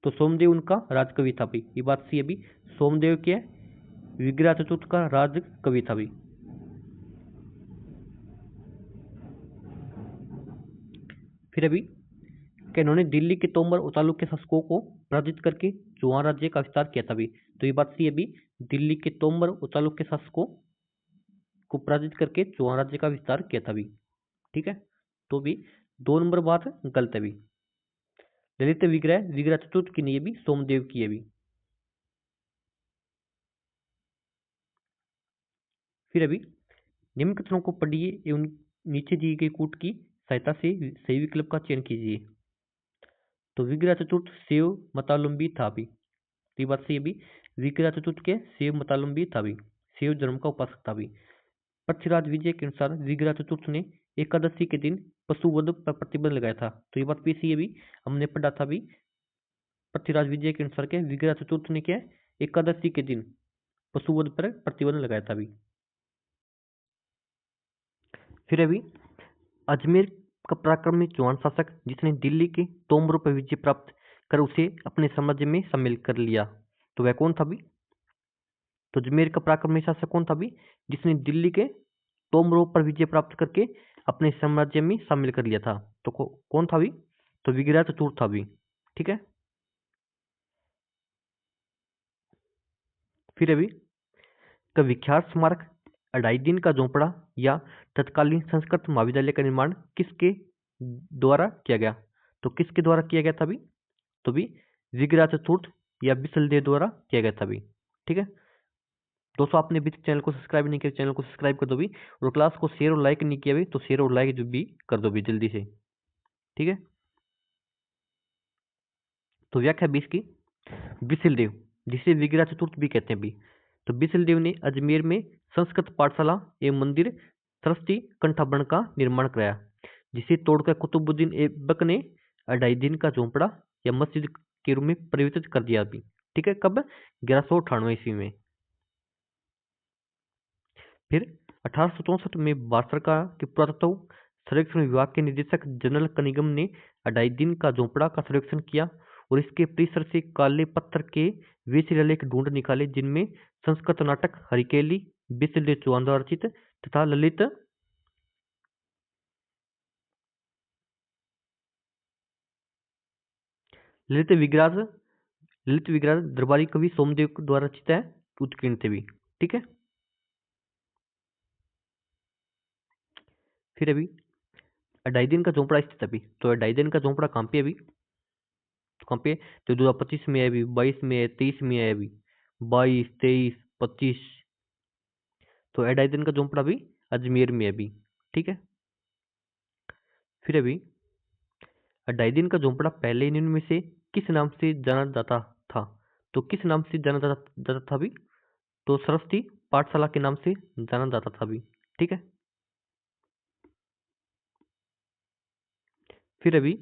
तो सोमदेव उनका राजकवि था भी, ये बात सही है भी। सोमदेव के विग्रह चतुर्थ का राजकवि था भी। फिर अभी कि इन्होंने दिल्ली के तोमर और चालुक्य शासकों को पराजित करके चौहान राज्य का विस्तार किया था भी, तो ये बात सही है भी। दिल्ली के तोमर और चालुक्य शासकों को पराजित करके चौहान राज्य का विस्तार किया था भी। ठीक है, तो भी 2 नंबर बात गलत है भी। ललित विग्रह विग्रह चतुर्थ की नहीं है भी, सोमदेव की है भी। फिर अभी निम्न कथनों को पढ़िए एवं नीचे दिए गए कूट की सहायता से सही विकल्प का चयन कीजिए। तो विग्रह चतुर्थ शिव मतावलंबी था भी, तो ये बात सही है भी। विग्रह चतुर्थ के शिव मतावलंबी था भी, शिव धर्म का उपासक था भी। पृथ्वीराज विजय के अनुसार विग्रह चतुर्थ ने एकादशी के दिन पशुवध पर प्रतिबंध लगाया था, तो ये बात भी सही है भी, हमने पढ़ा था भी। पृथ्वीराज विजय के अनुसार के विग्रह चतुर्थ ने क्या एकादशी के दिन पशुवध पर प्रतिबंध लगाया था भी। फिर अभी अजमेर का पराक्रमी चौहान शासक जिसने दिल्ली के तोमरों पर विजय प्राप्त कर उसे अपने साम्राज्य में शामिल कर लिया, तो वह कौन था भी? तो अजमेर का पराक्रमी शासक कौन था भी, जिसने दिल्ली के तोमरों पर विजय प्राप्त करके अपने साम्राज्य में शामिल कर लिया था? तो कौन था भी? तो विग्रह चतुर्थ था भी। ठीक है, फिर अभी का विख्यात स्मारक अढ़ाई दिन का झोंपड़ा या तत्कालीन संस्कृत महाविद्यालय का निर्माण किसके द्वारा किया गया? तो किसके द्वारा किया गया था भी? तो भी विग्रह चतुर्थ या बिसलदेव द्वारा किया गया था भी। ठीक है दोस्तों, आपने अभी तक चैनल को सब्सक्राइब नहीं किया, चैनल को सब्सक्राइब कर दो भी, और क्लास को शेयर और लाइक नहीं किया भी, तो शेयर और लाइक जो भी कर दो भी जल्दी से। ठीक है, तो व्याख्या 20 की। बिसलदेव जिसे विग्रह चतुर्थ भी कहते हैं भी, तो बिसलदेव ने अजमेर में संस्कृत पाठशाला एवं मंदिर सरस्वती कंठाभरण का निर्माण कराया, जिसे तोड़कर कुतुबुद्दीन ऐबक ने अढ़ाई दिन का झोंपड़ा या मस्जिद के रूप में परिवर्तित कर दिया भी। ठीक है, कब? 1198 ईस्वी में। फिर 1864 में भारत सरकार के पुरातत्व सर्वेक्षण विभाग के निदेशक जनरल कनिगम ने अढ़ाई दिन का झोंपड़ा का सर्वेक्षण किया और इसके परिसर से काले पत्थर के वे शिलालेख ढूंढ निकाले जिनमें संस्कृत नाटक हरिकेली बिस्ल चौहान द्वारा रचित तथा ललित विग्रास ललित विग्रास दरबारी कवि सोमदेव द्वारा रचित है, उत्कीर्ण थे भी। ठीक है, फिर अभी अढ़ाई दिन का झोंपड़ा स्थित अभी, तो अढ़ाई दिन का झोंपड़ा कहाँ पे अभी? कहाँ पे? तो 2025 में है अभी, 22 में है, 23 में है अभी, 22, 23, 25। तो अढ़ाई दिन का झोंपड़ा भी अजमेर में है अभी। ठीक है, फिर अभी अढ़ाई दिन का झोंपड़ा पहले इन में से किस नाम से जाना जाता था? तो किस नाम से जाना जाता था अभी? तो सरस्वती पाठशाला के नाम से जाना जाता था अभी। ठीक है, फिर अभी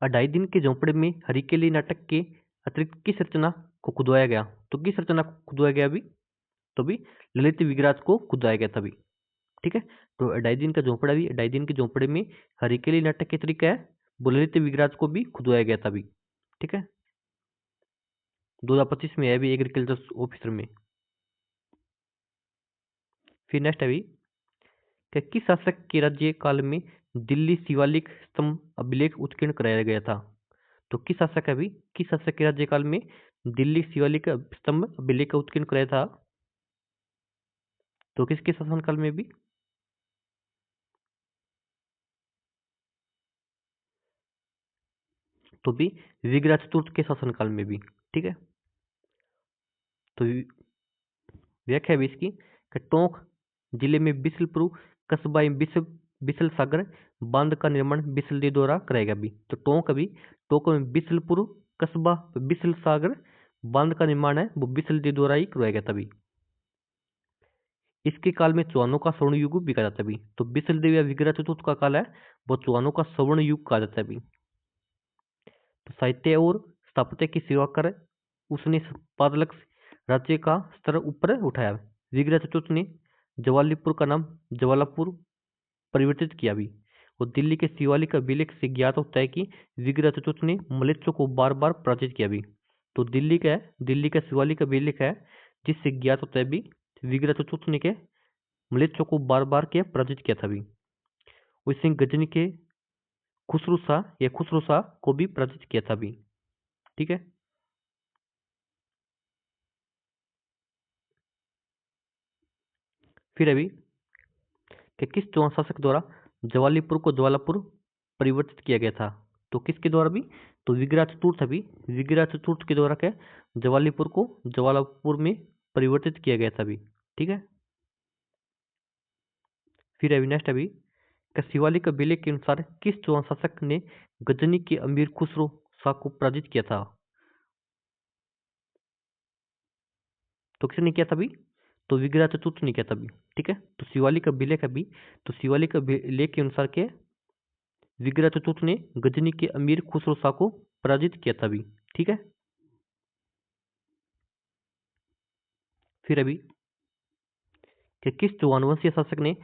अढ़ाई दिन के झोंपड़े में हरिकेली नाटक के अतिरिक्त किस रचना को खुदवाया गया? तो किस रचना को खुदवाया गया अभी? तो भी ललित विग्राज को खुदवाया गया था भी। ठीक है, तो डाइजिन का झोंपड़ा भी, डाइजिन के झोंपड़े में हरिकेली नाटक के तरीका है वो ललित विग्राज को भी खुदवाया गया था भी। ठीक है, 2025 में है भी एग्रीकल्चर ऑफिसर में। फिर नेक्स्ट है भी कि किस शासक के राज्य काल में दिल्ली शिवालिक स्तंभ अभिलेख उत्कीर्ण कराया गया था? तो किस शासक है भी, किस शासक के राज्य काल में दिल्ली शिवालिक स्तंभ अभिलेख का उत्कीर्ण कराया था? तो किसके शासनकाल में भी? तो भी विग्रह चतुर्थ के शासनकाल में भी। ठीक है, तो व्याख्या भी इसकी कि टोंक जिले में बिसलपुर कस्बा में बिसल सागर बांध का निर्माण बिसलदेव द्वारा कराया गया भी। तो टोंक में बिसलपुर कस्बा बिसल सागर बांध का निर्माण है वो बिसलदेव द्वारा ही करवाया गया था भी। इसके काल में चौहानों का स्वर्ण युग भी कहा जाता है भी। तो बिसलदेव या विग्रह चतुर्थ का काल है वो चौहानों का स्वर्ण युग कहा जाता है भी। तो साहित्य और स्थापत्य की सेवा कर उसने पादलक राज्य का स्तर ऊपर उठाया। विग्रह चतुर्थ ने जवालीपुर का नाम जवालापुर परिवर्तित किया भी। और दिल्ली के शिवालिक अभिलेख से ज्ञात होता है कि विग्रह चतुर्थ ने मलेच्छों को बार बार पराजित किया भी। तो दिल्ली का शिवालिक अभिलेख है जिससे ज्ञात होता है भी विग्रह चतुर्थ ने के मलेच्छों को बार बार के पराजित किया था भी। उसी गजनी के खुसरू शाह को भी पराजित किया था भी। ठीक है, फिर अभी कि किस चौहान शासक द्वारा जवालीपुर को ज्वालापुर परिवर्तित किया गया था? तो किसके द्वारा भी? तो विग्रह चतुर्थ के द्वारा क्या जवालीपुर को ज्वालापुर में परिवर्तित किया गया था भी। ठीक है, फिर अभी नेक्स्ट अभी का शिवालिक अभिलेख के अनुसार किस चौहान शासक ने गजनी के अमीर खुसरो शाह को पराजित किया था? तो किसने किया था भी? तो विग्रह चतुर्थ ने किया था भी। ठीक है, तो शिवालिक अभिलेख अभी, तो शिवालिक अभिलेख के अनुसार क्या विग्रह चतुर्थ ने गजनी के अमीर खुसरो शाह को पराजित किया था भी। ठीक है, फिर अभी कि किस चौहान वंशीय शासक ने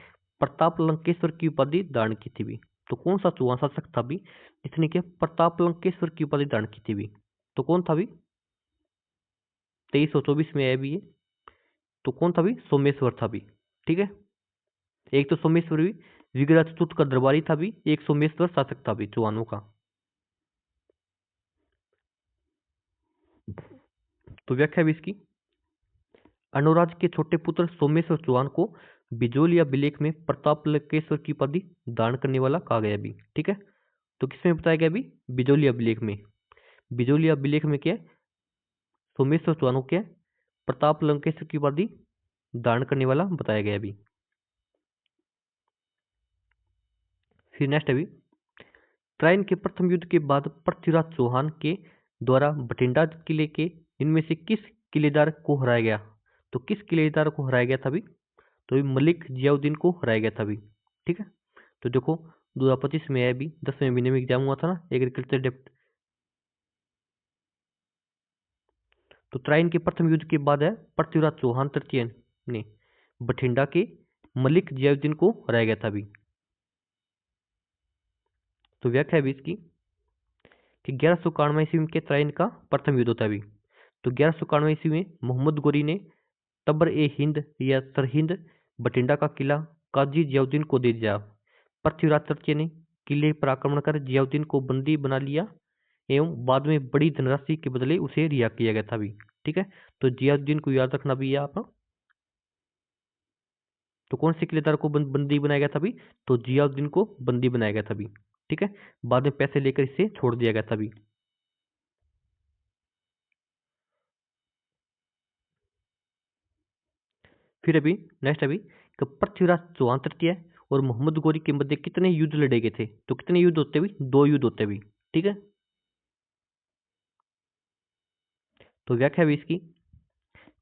प्रताप लंकेश्वर की उपाधि धारण की थी भी? तो कौन सा चौहान शासक था भी जिसने के प्रताप लंकेश्वर की उपाधि धारण की थी भी? तो कौन था भी? 2324 में आया भी ये। तो कौन था भी? सोमेश्वर था भी। ठीक है, एक तो सोमेश्वर भी विग्रह चतुर्थ का दरबारी था भी, एक सोमेश्वर शासक था भी चौहानों का। तो व्याख्या भी इसकी अनुराज के छोटे पुत्र सोमेश्वर चौहान को बिजोल या बिलेख में प्रताप लंकेश्वर की उपाधि धारण करने वाला कहा गया भी। ठीक है, तो किसमें बताया गया भी? बिजोलिया अभिलेख में। बिजोलिया अभिलेख में क्या है? सोमेश्वर चौहान को क्या है? प्रताप लंकेश्वर की उपाधि धारण करने वाला बताया गया भी। फिर नेक्स्ट अभी ट्राइन के प्रथम युद्ध के बाद पृथ्वीराज चौहान के द्वारा बठिंडा किले के इनमें से किस किलेदार को हराया गया? तो किस किलेदार को हराया गया था भी? तो भी मलिक जियाउद्दीन को हराया गया था भी। ठीक है, तो देखो 2025 में है भी 10वें महीने में एग्जाम हुआ था ना एग्रीकल्चर डेप्ट। तो ट्राइन के प्रथम युद्ध के बाद है पृथ्वीराज चौहान तृतीय ने बठिंडा के मलिक जियाउद्दीन को हराया गया था भी। तो व्याख्या है भी इसकी कि 1191 ईस्वी के ट्राइन का प्रथम युद्ध होता है भी। तो 1191 ईस्वी में मोहम्मद गोरी ने तबर ए हिंद या सरहिंद बठिंडा का किला काजी जियाउद्दीन को दे दिया। पृथ्वीराज तृतीय ने किले पर आक्रमण कर जियाउद्दीन को बंदी बना लिया एवं बाद में बड़ी धनराशि के बदले उसे रिहा किया गया था भी। ठीक है, तो जियाउद्दीन को याद रखना भी है आप। तो कौन से किलेदार को बंदी बनाया गया था भी? तो जियाउद्दीन को बंदी बनाया गया था भी। ठीक है, बाद में पैसे लेकर इसे छोड़ दिया गया था भी। फिर अभी नेक्स्ट अभी कि पृथ्वीराज चौहान तृतीय और मोहम्मद गोरी के मध्य कितने युद्ध लड़े गए थे? तो कितने युद्ध होते भी? 2 युद्ध होते भी। ठीक है, तो व्याख्या भी इसकी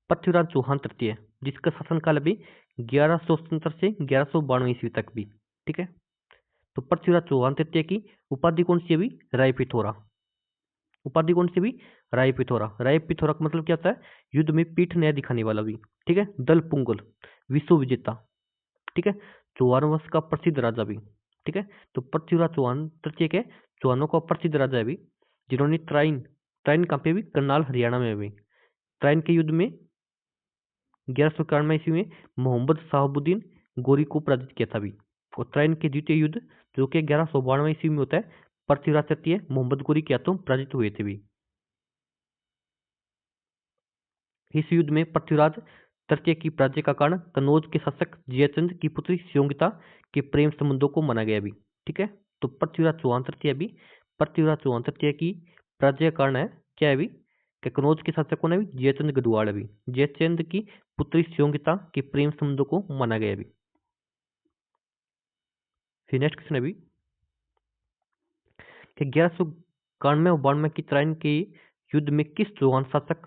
पृथ्वीराज चौहान तृतीय जिसका शासनकाल अभी 1170 से 1192 ईस्वी तक भी। ठीक है, तो पृथ्वीराज चौहान तृतीय की उपाधि कौन सी अभी? राय पिथौरा। उपाधि कौन सी भी? राय पिथौरा। राय पिथौरा का मतलब क्या होता है? युद्ध में पीठ न्याय दिखाने वाला भी। ठीक है। दल पुंगल, विश्व विजेता। ठीक है। चौहान वंश का प्रसिद्ध राजा भी। ठीक है। तो पृथ्वीराज चौहान तृतीय के चौहानों का प्रसिद्ध राजा है भी, जिन्होंने ट्राइन, ट्राइन कहाँ पे भी? करनाल हरियाणा में भी। ट्राइन के युद्ध में 1191 ईस्वी में मोहम्मद साहबुद्दीन गोरी को पराजित किया था भी। और ट्राइन के द्वितीय युद्ध जो कि 1192 ईस्वी में होता है, पृथ्वीराज तृतीय मोहम्मद गोरी के हाथों पराजित हुए थे भी। इस युद्ध में पृथ्वीराज तृतीय की पराजय का कारण कन्नौज के शासक जयचंद की पुत्री स्योंगिता के प्रेम संबंधों को माना गया भी। ठीक है। तो पृथ्वीराज चौहान तृतीय भी, पृथ्वीराज चौहान तृतीय की पराजय का कारण है क्या है भी? कि कन्नौज के शासक कौन है भी? जयचंद गढ़वाल है भी। जयचंद की पुत्री स्योंगिता के प्रेम संबंधों को माना गया भी। फिर नेक्स्ट क्वेश्चन है भी कि 1191 और 92 की ट्राइन के युद्ध में किस चौहान शासक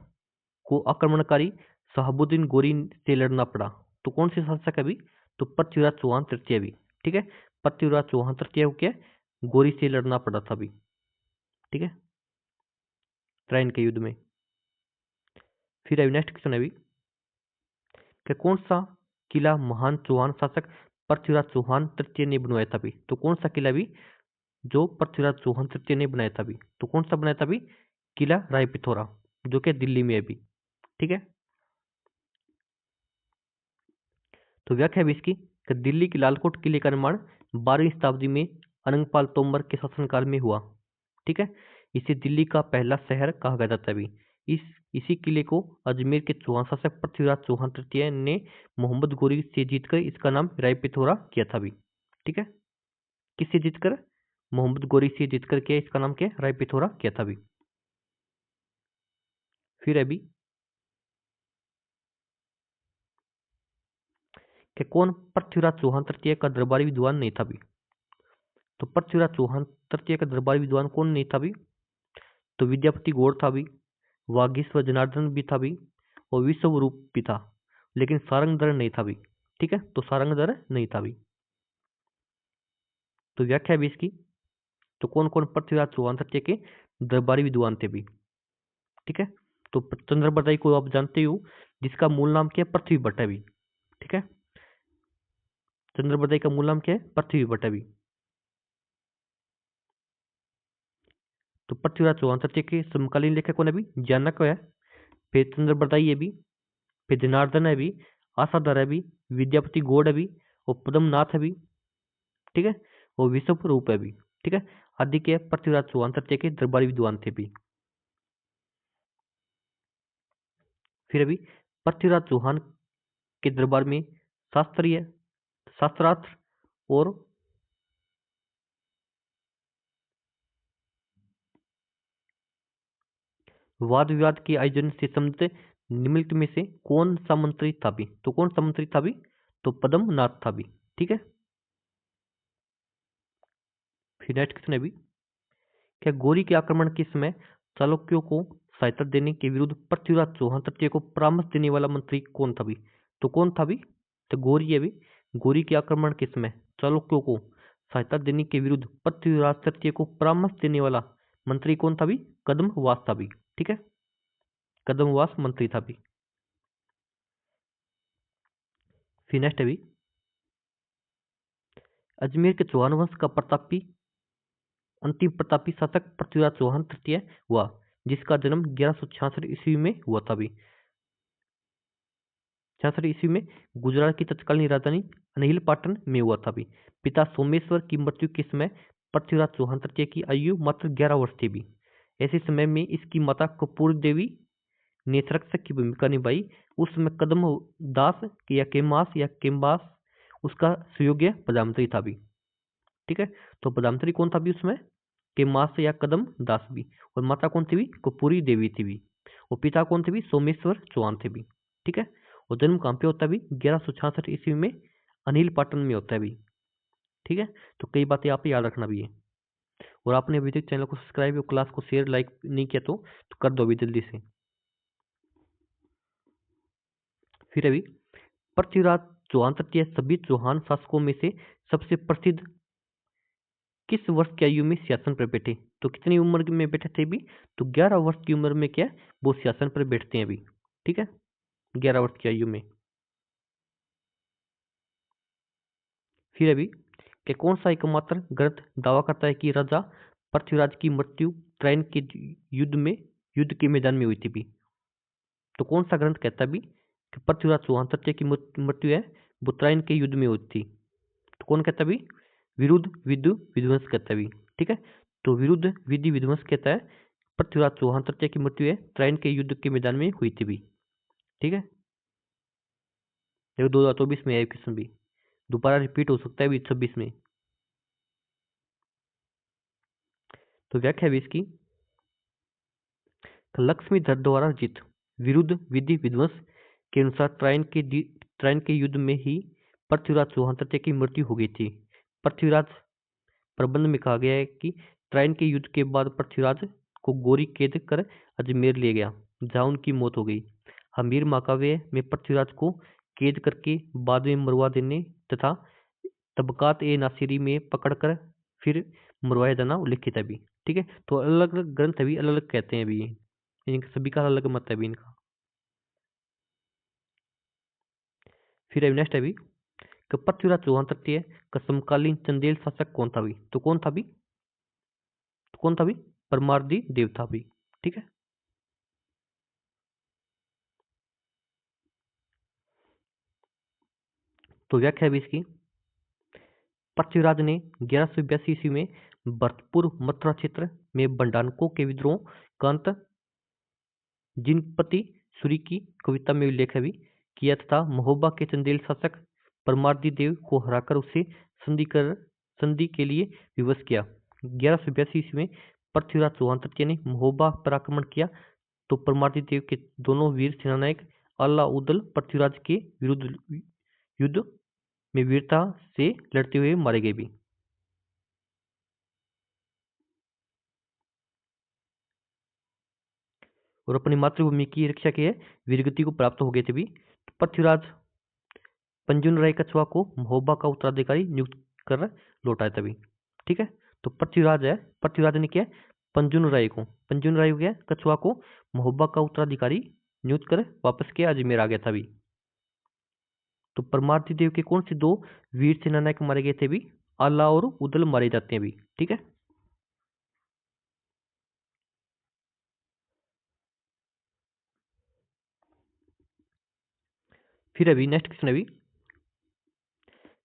को आक्रमणकारी शहाबुद्दीन गोरी से लड़ना पड़ा? तो कौन से शासक है भी? तो पृथ्वीराज चौहान तृतीय भी। ठीक है। पृथ्वीराज चौहान तृतीय को क्या? गोरी से लड़ना पड़ा था भी। ठीक है। ट्राइन के युद्ध में। फिर अभी नेक्स्ट क्वेश्चन है भी कि कौन सा किला महान चौहान शासक पृथ्वीराज चौहान तृतीय ने बनवाया था भी? तो कौन सा किला भी जो पृथ्वीराज चौहान तृतीय ने बनाया था भी? तो कौन सा बनाया था भी? किला राय पिथौरा, जो कि दिल्ली में है भी। ठीक है। तो व्याख्या भी इसकी कि दिल्ली के लालकोट किले का निर्माण 12वीं शताब्दी में अनंगपाल तोमर के शासनकाल में हुआ। ठीक है। इसे दिल्ली का पहला शहर कहा गया था भी। इसी किले को अजमेर के चौहान शासक पृथ्वीराज चौहान तृतीय ने मोहम्मद गोरी से जीतकर इसका नाम राय पिथौरा किया था भी। ठीक है। किससे जीतकर? मोहम्मद गोरी से जीतकर के इसका नाम क्या? राय पिथौरा किया था भी। फिर अभी कि कौन पृथ्वीराज चौहान तृतीय का दरबारी विद्वान नहीं था भी? तो पृथ्वीराज चौहान तृतीय का दरबारी विद्वान कौन नहीं था भी? तो विद्यापति गौड़ था भी, वागीश्वर जनार्दन भी था भी, और विश्वरूप भी था, लेकिन सारंगधर नहीं था भी। ठीक है। तो सारंगधर नहीं था भी। तो व्याख्या भी इसकी, तो कौन कौन पृथ्वीराज चौहान तृतीय के दरबारी विद्वान थे भी? ठीक है। तो चंद्रबरदाई को आप जानते हो, जिसका मूल नाम क्या है? पृथ्वी भट्ट है भी। ठीक है। चंद्रबरदाई का मूल नाम क्या है? पृथ्वी भट्ट है भी। तो पृथ्वीराज चौहान तृतीय के समकालीन लेखक कौन है भी? जानक है, फिर चंद्रबरदाई है भी, फिर जनार्दन है भी, आसाधर है भी, विद्यापति गौड़ है भी, और पद्मनाथ है भी। ठीक है। और विश्व रूप है भी। ठीक है। आदि के पृथ्वीराज चौहान तृतीय के दरबारी विद्वान थे भी। फिर अभी पृथ्वीराज चौहान के दरबार में शास्त्रीय, शास्त्रार्थ और वाद विवाद के आयोजन से संबंधित निम्नलिखित में से कौन सा मंत्री था भी? तो कौन सा मंत्री था भी? तो पद्मनाथ था भी। ठीक है। फिर नेक्स्ट क्वेश्चन है भी, क्या गौरी के आक्रमण के समय चालुक्यों को सहायता देने के विरुद्ध पृथ्वीराज चौहान तृतीय को परामर्श देने वाला मंत्री कौन था भी? तो कौन था भी? तो गौरी है भी। गौरी के आक्रमण के समय चालुक्यों को सहायता देने के विरुद्ध पृथ्वीराज तृतीय को परामर्श देने वाला मंत्री कौन था भी? कदम्बवास था भी। ठीक है। कदम्बवास मंत्री था भी। फिर नेक्स्ट है भी, अजमेर के चौहान वंश का प्रतापी अंतिम प्रतापी शासक पृथ्वीराज चौहान तृतीय हुआ, जिसका जन्म 1166 ईस्वी में हुआ था भी। 66 ईस्वी में गुजरात की तत्कालीन राजधानी अनिल पाटन में हुआ था भी। पिता सोमेश्वर की मृत्यु के समय पृथ्वीराज चौहान तृतीय की आयु मात्र 11 वर्ष थी भी। ऐसे समय में इसकी माता कपूर देवी ने संरक्षक की भूमिका निभाई। उस समय कदम दास या केमास या केम्बास उसका सुयोग्य प्रधानमंत्री था भी। ठीक है। तो प्रधानमंत्री कौन था भी उसमें? केमास या कदम दास भी। और माता कौन थी भी? कपूरी देवी थी भी। और पिता कौन थे भी? सोमेश्वर चौहान थे भी। ठीक है। और जन्म कहाँ पे होता है भी? 1166 ईस्वी में अनिल पाटन में होता है भी। ठीक है। तो कई बातें आप याद रखना भी है। और आपने अभी तक चैनल को सब्सक्राइब और क्लास को शेयर लाइक नहीं किया तो कर दो अभी जल्दी से। फिर अभी पृथ्वीराज चौहान तृतीय सभी चौहान शासकों में से सबसे प्रसिद्ध किस वर्ष की आयु में सिंहासन पर बैठे? तो कितनी उम्र में बैठे थे अभी? तो 11 वर्ष की उम्र में क्या है, वो सिंहासन पर बैठते हैं अभी। ठीक है, 11 वर्ष की आयु में। फिर अभी कि कौन सा एकमात्र ग्रंथ दावा करता है कि राजा पृथ्वीराज की मृत्यु ट्रायन के युद्ध के मैदान में हुई थी भी? तो कौन सा ग्रंथ कहता है भी कि पृथ्वीराज चौहान तृतीय की मृत्यु है वो ट्रायन के युद्ध में हुई थी? तो कौन कहता है भी? विरुद्ध विदु विध्वंस कहता है भी। ठीक है, तो विरुद्ध विधि विध्वंस कहता है पृथ्वीराज चौहान तृतीय की मृत्यु है ट्रायन के युद्ध के मैदान में हुई थी भी। ठीक है, देखो 2024 में है क्वेश्चन भी, दोबारा रिपीट हो सकता है भी 26 में। तो व्याख्या भी इसकी, लक्ष्मीधर द्वारा रचित विरुद्ध विधि विध्वंस के अनुसार ट्रायन के युद्ध में ही पृथ्वीराज चौहान तृतीय की मृत्यु हो गई थी। पृथ्वीराज प्रबंध में कहा गया है कि ट्रायन के युद्ध के बाद पृथ्वीराज को गोरी कैद कर अजमेर ले गया, जहां उनकी मौत हो गई। हमीर महाकाव्य में पृथ्वीराज को कैद करके बाद में मरवा देने तथा तबकात ए नासिरी में पकड़कर फिर मरवाया जाना उल्लिखित है अभी। ठीक है, तो अलग अलग ग्रंथ अभी अलग अलग कहते हैं अभी, इनका सभी का अलग मत है अभी इनका। फिर अभी नेक्स्ट है अभी कि पृथ्वीराज चौहान तृतीय का समकालीन चंदेल शासक कौन था अभी? तो कौन था अभी? तो कौन था अभी? परमार्दी देव था अभी। ठीक है, तो व्याख्या है अभी इसकी, पृथ्वीराज ने 1182 ईस्वी में भरतपुर मथुरा क्षेत्र में बंडानकों के विद्रोह का अंत जिनपति सूरी की कविता में उल्लेख भी किया तथा महोबा के चंदेल शासक परमार्दी देव को हराकर उसे संधि के लिए विवश किया। 1182 ईस्वी में पृथ्वीराज चौहान तृतीय ने महोबा पर आक्रमण किया तो परमार्दी देव के दोनों वीर सेनानायक अलाउद्दीन पृथ्वीराज के विरुद्ध युद्ध में वीरता से लड़ते हुए मारे गए भी। और अपनी मातृभूमि की रक्षा के वीरगति को प्राप्त हो गए थे भी। तो पृथ्वीराज पंजुन राय कछवा को महोबा का उत्तराधिकारी नियुक्त कर लौटाया तभी। ठीक है, तो पृथ्वीराज ने क्या पंजुन राय को क्या कछवा को महोबा का उत्तराधिकारी नियुक्त कर वापस किया, अजमेर आ गया था भी। तो परमार्दी देव के कौन से दो वीर सेनानायक मारे गए थे भी? आला और उदल मारे जाते हैं भी। ठीक है, फिर अभी नेक्स्ट क्वेश्चन अभी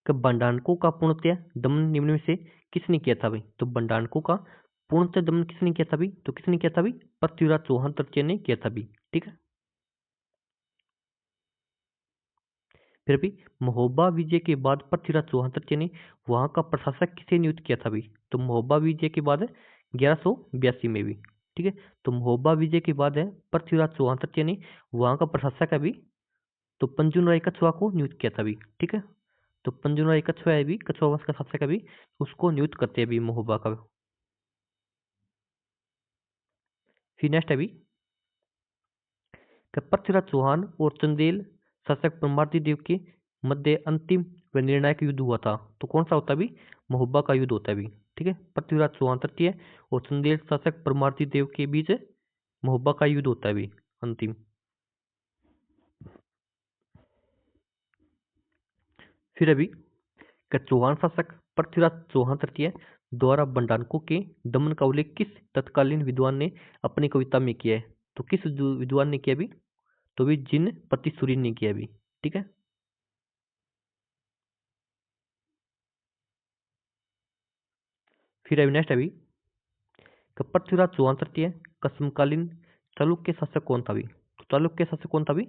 कि बंडाणकों का पूर्णतः दमन निम्न में से किसने किया था भाई? तो बंडाणकों का पूर्णतः दमन किसने किया था भाई? तो किसने किया था भाई? पृथ्वीराज चौहान तृतीय ने किया था भाई। ठीक है, फिर भी महोबा विजय के बाद पृथ्वीराज चौहान तृतीय ने वहां का प्रशासक किसे नियुक्त किया था भाई? तो महोबा विजय के बाद 1182 में भी। ठीक है, तो महोबा विजय के बाद है पृथ्वीराज चौहान तृतीय ने वहां का प्रशासक अभी तो पंजुन राय कछवा को नियुक्त किया था अभी। ठीक है, तो पंजुन राय कछवा है अभी, कछवा वंश का शासक अभी, उसको नियुक्त करते हैं अभी महोबा का। फिर नेक्स्ट अभी कि पृथ्वीराज चौहान और चंदेल शासक परमार्दी देव के मध्य अंतिम व निर्णायक युद्ध हुआ था। तो कौन सा होता है अभी? महोबा का युद्ध होता है अभी। ठीक है, पृथ्वीराज चौहान तृतीय और चंदेल शासक परमार्दी देव के बीच महोबा का युद्ध होता है अभी अंतिम। फिर अभी का चौहान शासक पृथ्वीराज चौहान तृतीय द्वारा बंडाणकों के दमन का उल्लेख किस तत्कालीन विद्वान ने अपनी कविता में किया है? तो किस विद्वान ने किया अभी? तो भी जिन पति सूरी ने किया अभी। ठीक है, फिर अभी नेक्स्ट अभी कि पृथ्वीराज चौहान तृतीय का समकालीन चालुक्य शासक कौन था अभी? तो चालुक्य शासक कौन था अभी?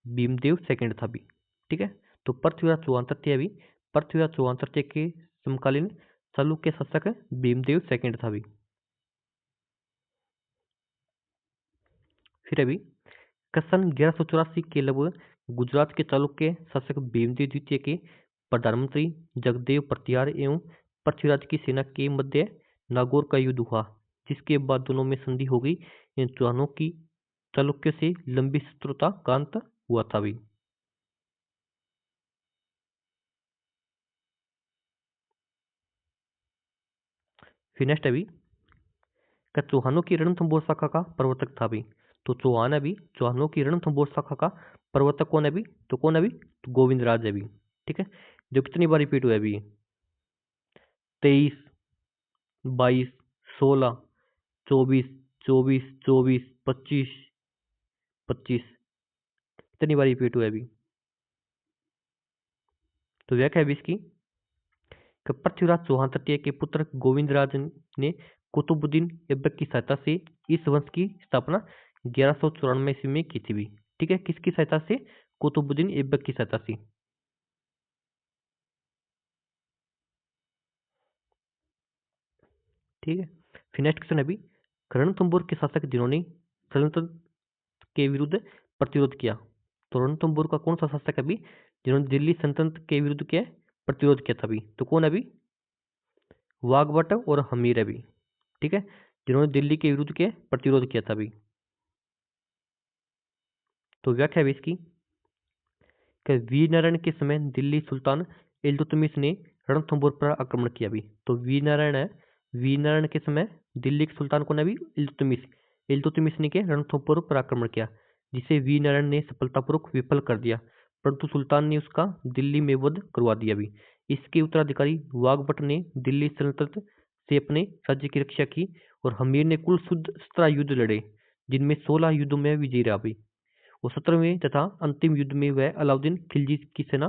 भीमदेव सेकंड था अभी। ठीक है, तो पृथ्वीराज चौहान तृतीय अभी पृथ्वीराज चौहान तृतीय के समकालीन चालुक्य शासक भीमदेव सेकंड था अभी। फिर अभी सन 1184 के लगभग गुजरात के चालुक्य शासक भीमदेव द्वितीय के प्रधानमंत्री जगदेव प्रतिहार एवं पृथ्वीराज की सेना के मध्य नागौर का युद्ध हुआ, जिसके बाद दोनों में संधि हो गई। इन चौहानों की चालुक्य से लंबी शत्रुता का अंत हुआ था भी। फिर नेक्स्ट अभी क्या चौहानों की रणथंभौर शाखा का प्रवर्तक था अभी? तो चौहान अभी चौहानों की रणथंभौर शाखा का प्रवर्तक कौन है अभी? तो कौन है अभी? तो गोविंदराज है अभी। ठीक है, जो कितनी बार रिपीट हुआ है अभी? 23, 22, 16, 24, 24, 24, 25, 25, कितनी बार रिपीट हुआ है अभी? तो व्याख्या है अभी इसकी कि पृथ्वीराज चौहान तृतीय के पुत्र गोविंदराज ने कुतुबुद्दीन ऐबक की सहायता से इस वंश की स्थापना 1194 ईस्वी में की थी भी। ठीक है, किसकी सहायता से? कुतुबुद्दीन ऐबक की सहायता से। ठीक है, फिर नेक्स्ट क्वेश्चन है अभी, रणथंभौर के शासक जिन्होंने सल्तनत के विरुद्ध प्रतिरोध किया। तो रणथंभौर का कौन सा शासक है अभी जिन्होंने दिल्ली सल्तनत के विरुद्ध क्या है? प्रतिरोध किया था अभी? तो कौन है अभी? वाघभट्ट और हमीर अभी। ठीक है, जिन्होंने दिल्ली के विरुद्ध के प्रतिरोध किया था अभी। तो व्याख्या है इसकी कि वीरनारायण के समय दिल्ली सुल्तान इल्तुतमिश ने रणथंभौर पर आक्रमण किया भी। तो वीरनारायण है, वीरनारायण के समय दिल्ली के सुल्तान कौन है अभी? इल्तुतमिश। इल्तुतमिश ने के रणथंभौर पर आक्रमण किया, जिसे वीरनारायण ने सफलतापूर्वक विफल कर दिया, परंतु सुल्तान ने उसका दिल्ली में वध करवा दिया भी। इसके उत्तराधिकारी वाघभट्ट ने दिल्ली सल्तनत से अपने राज्य की रक्षा की और हमीर ने कुल 17 युद्ध लड़े, जिनमें 16 युद्धों में विजयी रहा भी। और 17वें तथा अंतिम युद्ध में वह अलाउद्दीन खिलजी की सेना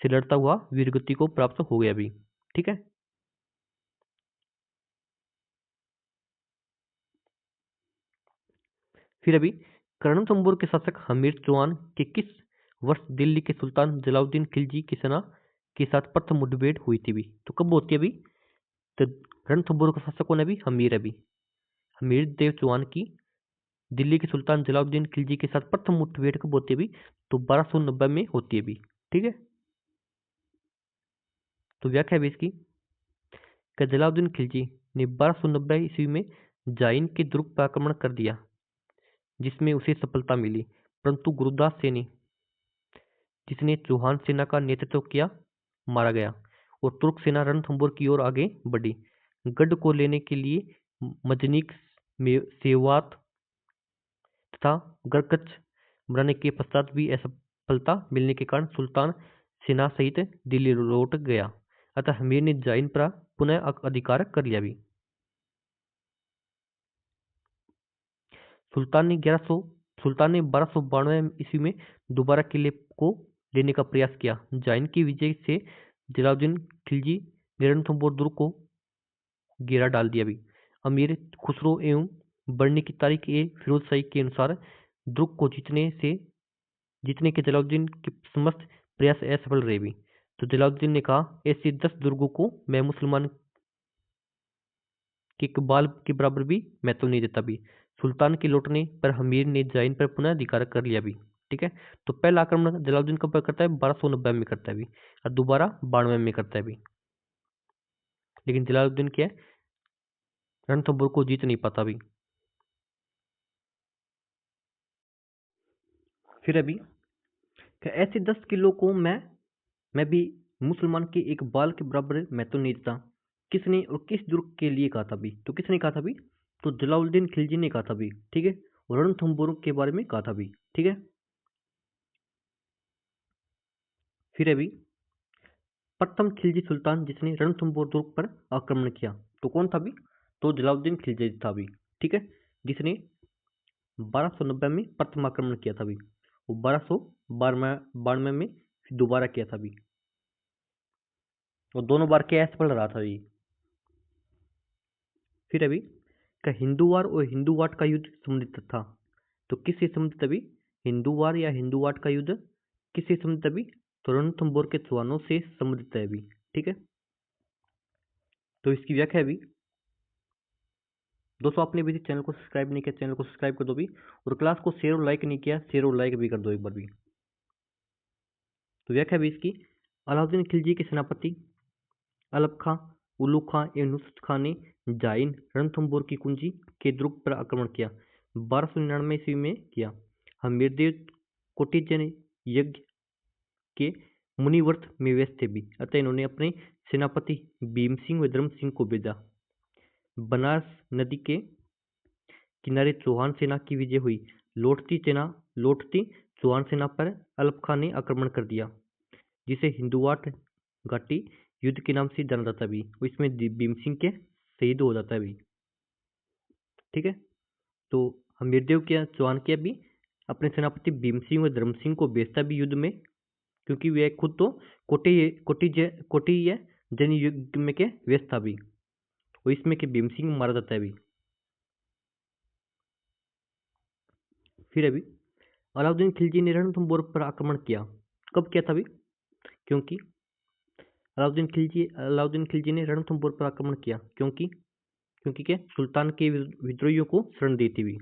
से लड़ता हुआ वीरगति को प्राप्त हो गया भी। ठीक है, फिर अभी रणथंभौर के शासक हमीर चौहान के किस वर्ष दिल्ली के सुल्तान जलाउद्दीन खिलजी की सेना के साथ प्रथम मुठभेड़ हुई थी भी? तो कब होती है अभी? तो रणथंभौर का शासक कौन है अभी? हमीर अभी। हमीर देव चौहान की दिल्ली के सुल्तान जलाउद्दीन खिलजी के साथ प्रथम मुठभेड़ कब होती है अभी? तो 1290 में होती है अभी। ठीक है, तो व्याख्या है अभी इसकी कि जलाउद्दीन खिलजी ने 1290 ईस्वी में जाइन के दुर्ग पर आक्रमण कर दिया, जिसमें उसे सफलता मिली, परंतु गुरुदास सैनी, जिसने चौहान सेना का नेतृत्व किया, मारा गया और तुर्क सेना रणथंभौर की ओर आगे बढ़ी। गढ़ को लेने के लिए मजनीक में सेवात तथा गरकच बनाने के पश्चात भी असफलता मिलने के कारण सुल्तान सेना सहित दिल्ली लौट गया, अतः हमीर ने जाइन पर पुनः अधिकार कर लिया भी। सुल्तान ने 1292 ईस्वी में दोबारा किले को लेने का प्रयास किया। जाइन की विजय से जलालुद्दीन खिलजी ने रणथंभौर दुर्ग को घेरा डाल दिया भी। अमीर खुसरो एवं बढ़ने की तारीख ए फिरोज शाही के अनुसार दुर्ग को जीतने के जलालुद्दीन के समस्त प्रयास असफल रहे भी। तो जलालुद्दीन ने कहा, ऐसे 10 दुर्गों को मैं मुसलमान के इकबाल के बराबर भी महत्व नहीं देता भी। सुल्तान के लौटने पर हमीर ने जाइन पर पुनः अधिकार कर लिया भी। ठीक है, तो पहला आक्रमण जलालुद्दीन कब करता है? 1290 में करता है भी, और दोबारा 92 में करता है भी। लेकिन जलालुद्दीन क्या है, रणथंभौर को जीत नहीं पाता भी। फिर अभी ऐसे 10 किलो को मैं भी मुसलमान के एक बाल के बराबर महत्व नहीं देता। किसने और किस दुर्ग के लिए कहा था भी? तो किसने कहा था भी? तो जलालुद्दीन खिलजी ने कहा था भी। ठीक है, और रणथंभौर के बारे में कहा था भी। ठीक है, फिर अभी प्रथम खिलजी सुल्तान जिसने रणथंभौर दुर्ग पर आक्रमण किया, तो कौन था भी? तो जलालुद्दीन खिलजी था भी। ठीक है, जिसने 1290 में प्रथम आक्रमण किया था भी, वो 1292 में दोबारा किया था भी, और दोनों बार क्या असफल रहा था ये। फिर अभी का हिंदूवार और हिंदूवाट का युद्ध संबंधित था, तो किससे संबंधित अभी? हिंदूवार या हिंदूवाट का युद्ध किससे संबंधित अभी? तो रणथंभौर के चौहानों से संबंधित है अभी। ठीक है, तो इसकी व्याख्या अभी दोस्तों, आपने अभी चैनल को सब्सक्राइब नहीं किया, चैनल को सब्सक्राइब कर दो भी, और क्लास को शेयर और लाइक नहीं किया, शेयर और लाइक भी कर दो एक बार भी। तो व्याख्या भी इसकी, अलाउद्दीन खिलजी के सेनापति अलप खां, उल्लू खां एवं नुसरत खां ने जाइन रणथंभौर की कुंजी के दुर्ग पर आक्रमण किया, 1299 ईस्वी में किया। हमीरदेव कोटिजन यज्ञ के मुनिव्रत में व्यस्त थे भी, अतः इन्होंने अपने सेनापति भीम सिंह व धर्म सिंह को भेजा। बनारस नदी के किनारे चौहान सेना की विजय हुई। लौटती चौहान सेना पर अलप खां ने आक्रमण कर दिया, जिसे हिंदुवाट घाटी युद्ध के नाम से जाना जाता है भी। इसमें भीम सिंह के शहीद हो जाता है भी। ठीक है, तो हमीरदेव क्या चौहान क्या भी अपने सेनापति भीम सिंह और धर्म सिंह को भेजता भी युद्ध में, क्योंकि वे खुद तो कोटी जन युद्ध में के व्यस्त था भी। और इसमें के भीम सिंह मारा जाता है भी। फिर अभी अलाउद्दीन खिलजी ने रणथंभौर पर आक्रमण किया। कब किया था अभी? क्योंकि अलाउद्दीन खिलजी ने रणथंभौर पर आक्रमण किया क्योंकि क्या सुल्तान के विद्रोहियों को शरण दी थी भी।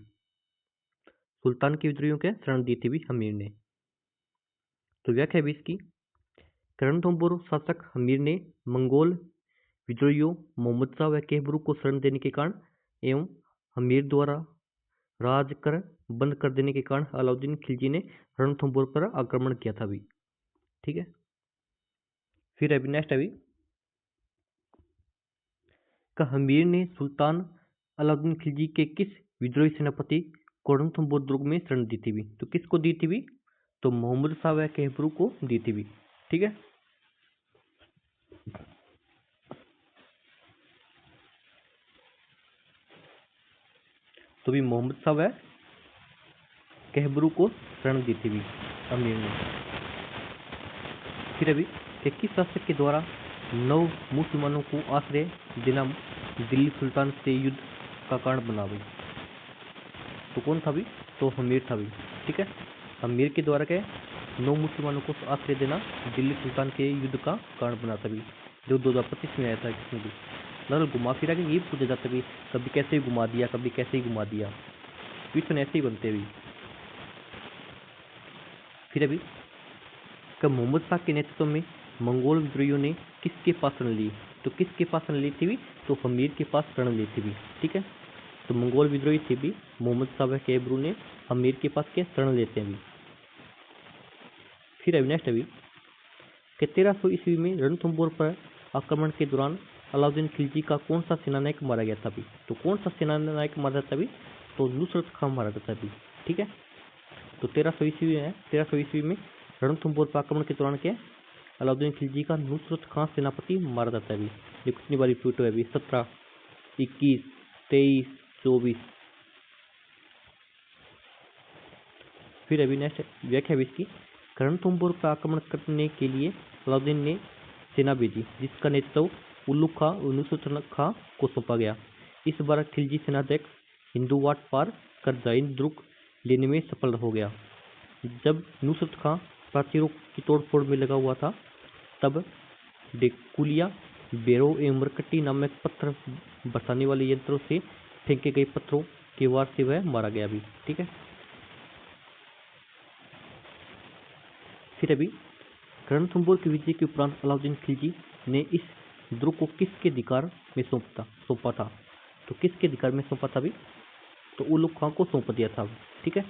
सुल्तान के विद्रोहियों के शरण दी थी भी हमीर ने। तो व्याख्या भी इसकी, रणथंभौर शासक हमीर ने मंगोल विद्रोहियों मोहम्मद शाह व केहबरू को शरण देने के कारण एवं हमीर द्वारा राज कर बंद कर देने के कारण अलाउद्दीन खिलजी ने रणथंभौर पर आक्रमण किया था भी। ठीक है, फिर अभी नेक्स्ट अभी का हमीर ने सुल्तान अलाउद्दीन खिलजी के किस विद्रोही सेनापति को रणथंभौर दुर्ग में शरण दी थी भी? तो किसको दी थी भी? तो मोहम्मद शाह व केहबरू को दी थी भी। ठीक है, तो भी मोहम्मद शाह व केहबरू को शरण दी थी भी अमीर ने। फिर अभी किस शासक के द्वारा 9 मुसलमानों को आश्रय देना दिल्ली सुल्तान से युद्ध का कारण बना भी? तो कौन था भी? तो हमीर था भी। ठीक है, हमीर के द्वारा के 9 मुसलमानों को आश्रय देना दिल्ली सुल्तान के युद्ध का कारण बना था भी, जो 2025 में आया था। किसने भी मतलब घुमा फिरा के ये पूछा जाता भी, कभी कैसे घुमा दिया, कभी कैसे ही घुमा दिया। क्वेश्चन ऐसे ही बनते भी। फिर अभी कब मोहम्मद शाह के नेतृत्व में मंगोल विद्रोहियों ने किसके पास शरण ली? तो किसके पास शरण ली थी भी? तो हमीर के पास शरण ली थी भी। ठीक है, तो मंगोल विद्रोही थे भी मोहम्मद शाह व केहबरू ने हमीर के पास के शरण लेते हैं भी। फिर अभी नेक्स्ट अभी कि 1300 ईस्वी में रणथंभौर पर आक्रमण के दौरान अलाउद्दीन खिलजी का कौन सा सेनानायक मारा गया था भी? तो कौन सा सेनानायक मारा जाता भी? तो नुसरत खां मारा जाता भी। ठीक है, तो 1300 ईस्वी है, 1300 ईस्वी में रणथंभौर पर आक्रमण के दौरान क्या अलाउद्दीन खिलजी का नुसरत खां सेनापति मारा जाता है भी। ये कितनी बार रिपीट हुआ है भी? 17, 21, 23, 24। फिर अभी नेक्स्ट व्याख्या भी इसकी, रणथंभौर पर आक्रमण करने के लिए अलाउद्दीन ने सेना भेजी, जिसका नेतृत्व उल्लू खां और नुसरत खां को सौंपा गया। इस बार खिलजी सेनाध्यक्ष हिंदुवाट पार कर जाइन दुर्ग लेने में सफल हो गया। जब नुसरत खां प्राचीरों की तोड़फोड़ में लगा हुआ था, तब डेकुलिया, बेरो एवं मरकट्टी नामक पत्थर बरसाने वाले यंत्रों से फेंके गए पत्थरों के वार से वह मारा गया भी। ठीक है, फिर अभी रणथंभौर की विजय के उपरांत अलाउद्दीन खिलजी ने इस दुर्ग को किसके अधिकार में सौंपा था? तो किसके अधिकार में सौंपा था भी? तो उलुग खां को सौंप दिया था। ठीक है,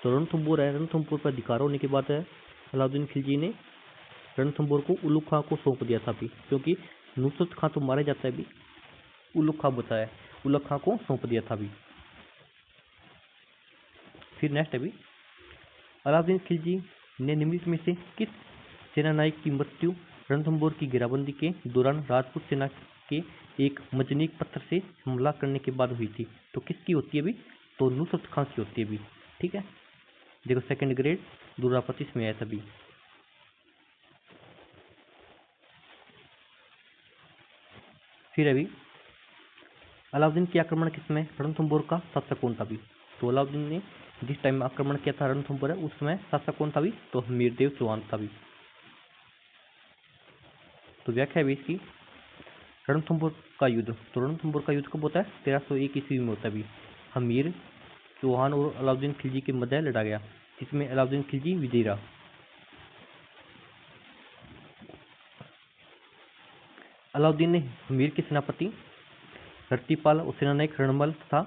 तो रणथंभौर है, रणथंभौर पर अधिकार होने के बाद अलाउद्दीन खिलजी ने रणथंभौर को उलुग खां को सौंप दिया था भी, क्योंकि नुसरत खां तो मारा जाता है भी, उलुग खां बचा है, उलुग खां को सौंप दिया था भी। फिर नेक्स्ट अभी अलाउद्दीन खिलजी ने निम्नलिखित में से किस सेनानायक की मृत्यु रणथंभौर की घेराबंदी के दौरान राजपूत सेना के एक मजनीक पत्थर से हमला करने के बाद हुई थी? तो किसकी होती है भी? तो नुसरत खां की होती है भी। ठीक है, देखो सेकंड ग्रेड 2025 में आया था भी। फिर अभी अलाउद्दीन के आक्रमण के समय रणथंभौर का शासक कौन था भी? तो अलाउद्दीन ने जिस टाइम आक्रमण किया था रणथंभौर है, उस समय शासक कौन था भी? तो हमीरदेव चौहान था भी। तो व्याख्या है इसकी, रणथंभौर का युद्ध, तो रणथंभौर का युद्ध कब होता है? 1301 ईस्वी में होता है। हमीर, चौहान और अलाउद्दीन खिलजी के मध्य लड़ा गया, जिसमें अलाउद्दीन खिलजी विजयी रहा। अलाउद्दीन ने हमीर के सेनापति रत्तीपाल और सेनानायक रणमल तथा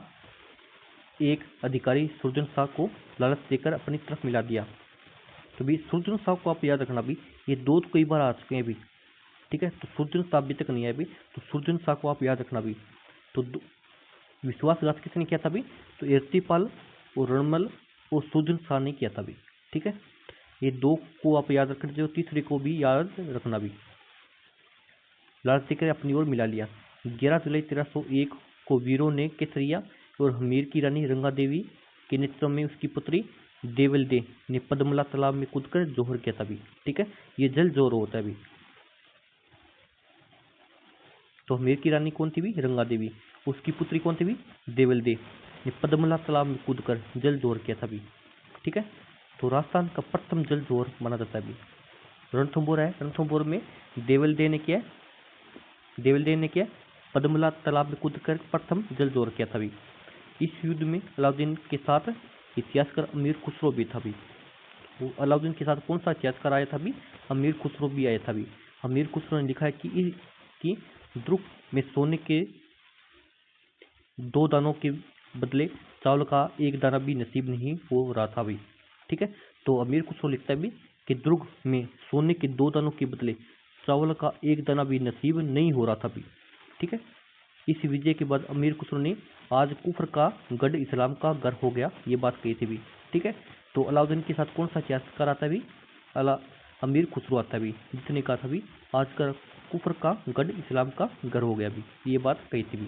एक अधिकारी सुरजन शाह को लालच देकर अपनी तरफ मिला दिया। तो भी सुरजन शाह को आप याद रखना भी, ये दो तो कई बार आ चुके हैं भी। ठीक है, तो सुरजन शाह अभी तक नहीं आए भी, तो सुरजन शाह को आप याद रखना भी। तो विश्वासघात किसने किया था अभी? तो इरतीपाल और रणमल और सुरजन शाह ने किया था अभी। ठीक है, ये दो को आप याद रख लीजिए, तीसरे को भी याद रखना भी। लाल सिख ने अपनी ओर मिला लिया। 11 जुलाई 1301 को वीरों ने केसरिया और हमीर की रानी रंगा देवी के नेतृत्व में उसकी पुत्री देवलदे ने पद्मला तालाब में कूदकर जोहर किया था अभी। ठीक है, ये जल जोहर होता है अभी। तो हमीर की रानी कौन थी भी? रंगा देवी। उसकी पुत्री कौन थी भी? देवलदे ने पद्मला तालाब में कूदकर जल जोहर किया था अभी। ठीक है, तो राजस्थान का प्रथम जल जोहर माना जाता है अभी। रणथंभौर है, रणथंभौर में देवलदे ने किया, देवलदे ने किया पद्मला तालाब में कूदकर प्रथम जल जोहर किया था अभी। इस युद्ध में अलाउद्दीन के साथ इतिहासकार अमीर खुसरो भी था अभी। वो अलाउद्दीन के साथ कौन सा इतिहासकार आया था अभी? अमीर खुसरो भी आया था अभी। अमीर खुसरो ने लिखा है कि द्रुक में सोने के 2 दानों के बदले चावल का 1 दाना भी नसीब नहीं हो रहा था अभी। ठीक है, तो अमीर खुसरो लिखता है भी कि दुर्ग में सोने के 2 दानों के बदले चावल का 1 दाना भी नसीब नहीं हो रहा था अभी। ठीक है, इस विजय के बाद अमीर खुसरो ने आज कुफर का गढ़ इस्लाम का घर हो गया, ये बात कही थी भी। ठीक है, तो अलाउद्दीन के साथ कौन सा इतिहासकार आता है भी? अमीर खुसरो आता है भी, जिसने कहा था भी आज का कुफर का गढ़ इस्लाम का घर हो गया भी, ये बात कही थी भी।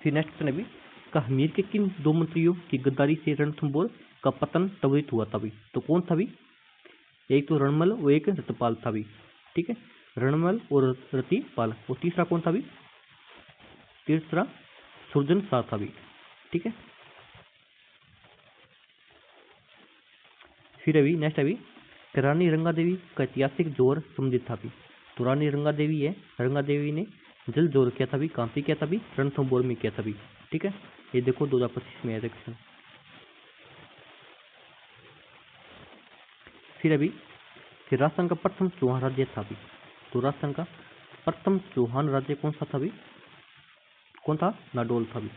फिर नेक्स्ट क्वेश्चन है भी का हमीर के किन 2 मंत्रियों की गद्दारी से रणथंभौर का पतन त्वरित हुआ था भी? तो कौन था भी? एक तो रणमल और एक रतपाल था भी। ठीक है, रणमल और रतिपाल। और तीसरा कौन था भी? तीसरा सुरजन शाह था भी। ठीक है, फिर अभी नेक्स्ट अभी रानी रंगा देवी का ऐतिहासिक जोर संबंधित था भी। तो रानी रंगा देवी है, रंगा देवी ने जल जोर किया था भी, कहाँ पे किया था भी? रणथंभौर में किया था भी। ठीक है, ये देखो 2025 में है सेक्शन। फिर अभी फिर राजस्थान का प्रथम चौहान राज्य था भी। तो राजस्थान का प्रथम चौहान राज्य कौन सा था भी? कौन था? नाडोल था भी।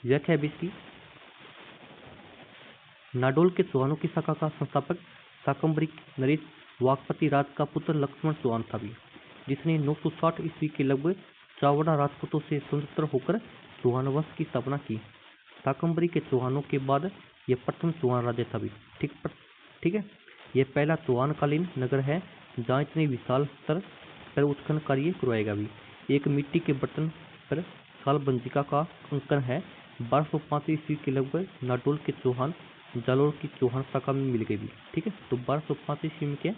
व्याख्या है इसकी, नाडोल के चौहानों की शाखा का संस्थापक शाकंभरी नरेश वाकपति राज का पुत्र लक्ष्मण चौहान था भी, जिसने 960 ईस्वी के लगभग चावड़ा राजपूतों से स्वतंत्र होकर चौहान वंश की स्थापना की। शाकंभरी के चौहानों के बाद यह प्रथम चौहान राज्य था भी। ठीक है, यह पहला चौहानकालीन नगर है जहाँ इतने विशाल स्तर पर उत्खनन कार्य करवाएगा भी। एक मिट्टी के बर्तन पर सालबंजिका का अंकन है। 1205 ईस्वी के लगभग नाडोल के चौहान जालोर की चौहान शाखा में मिल गई भी। ठीक है, तो 1205 ईस्वी में क्या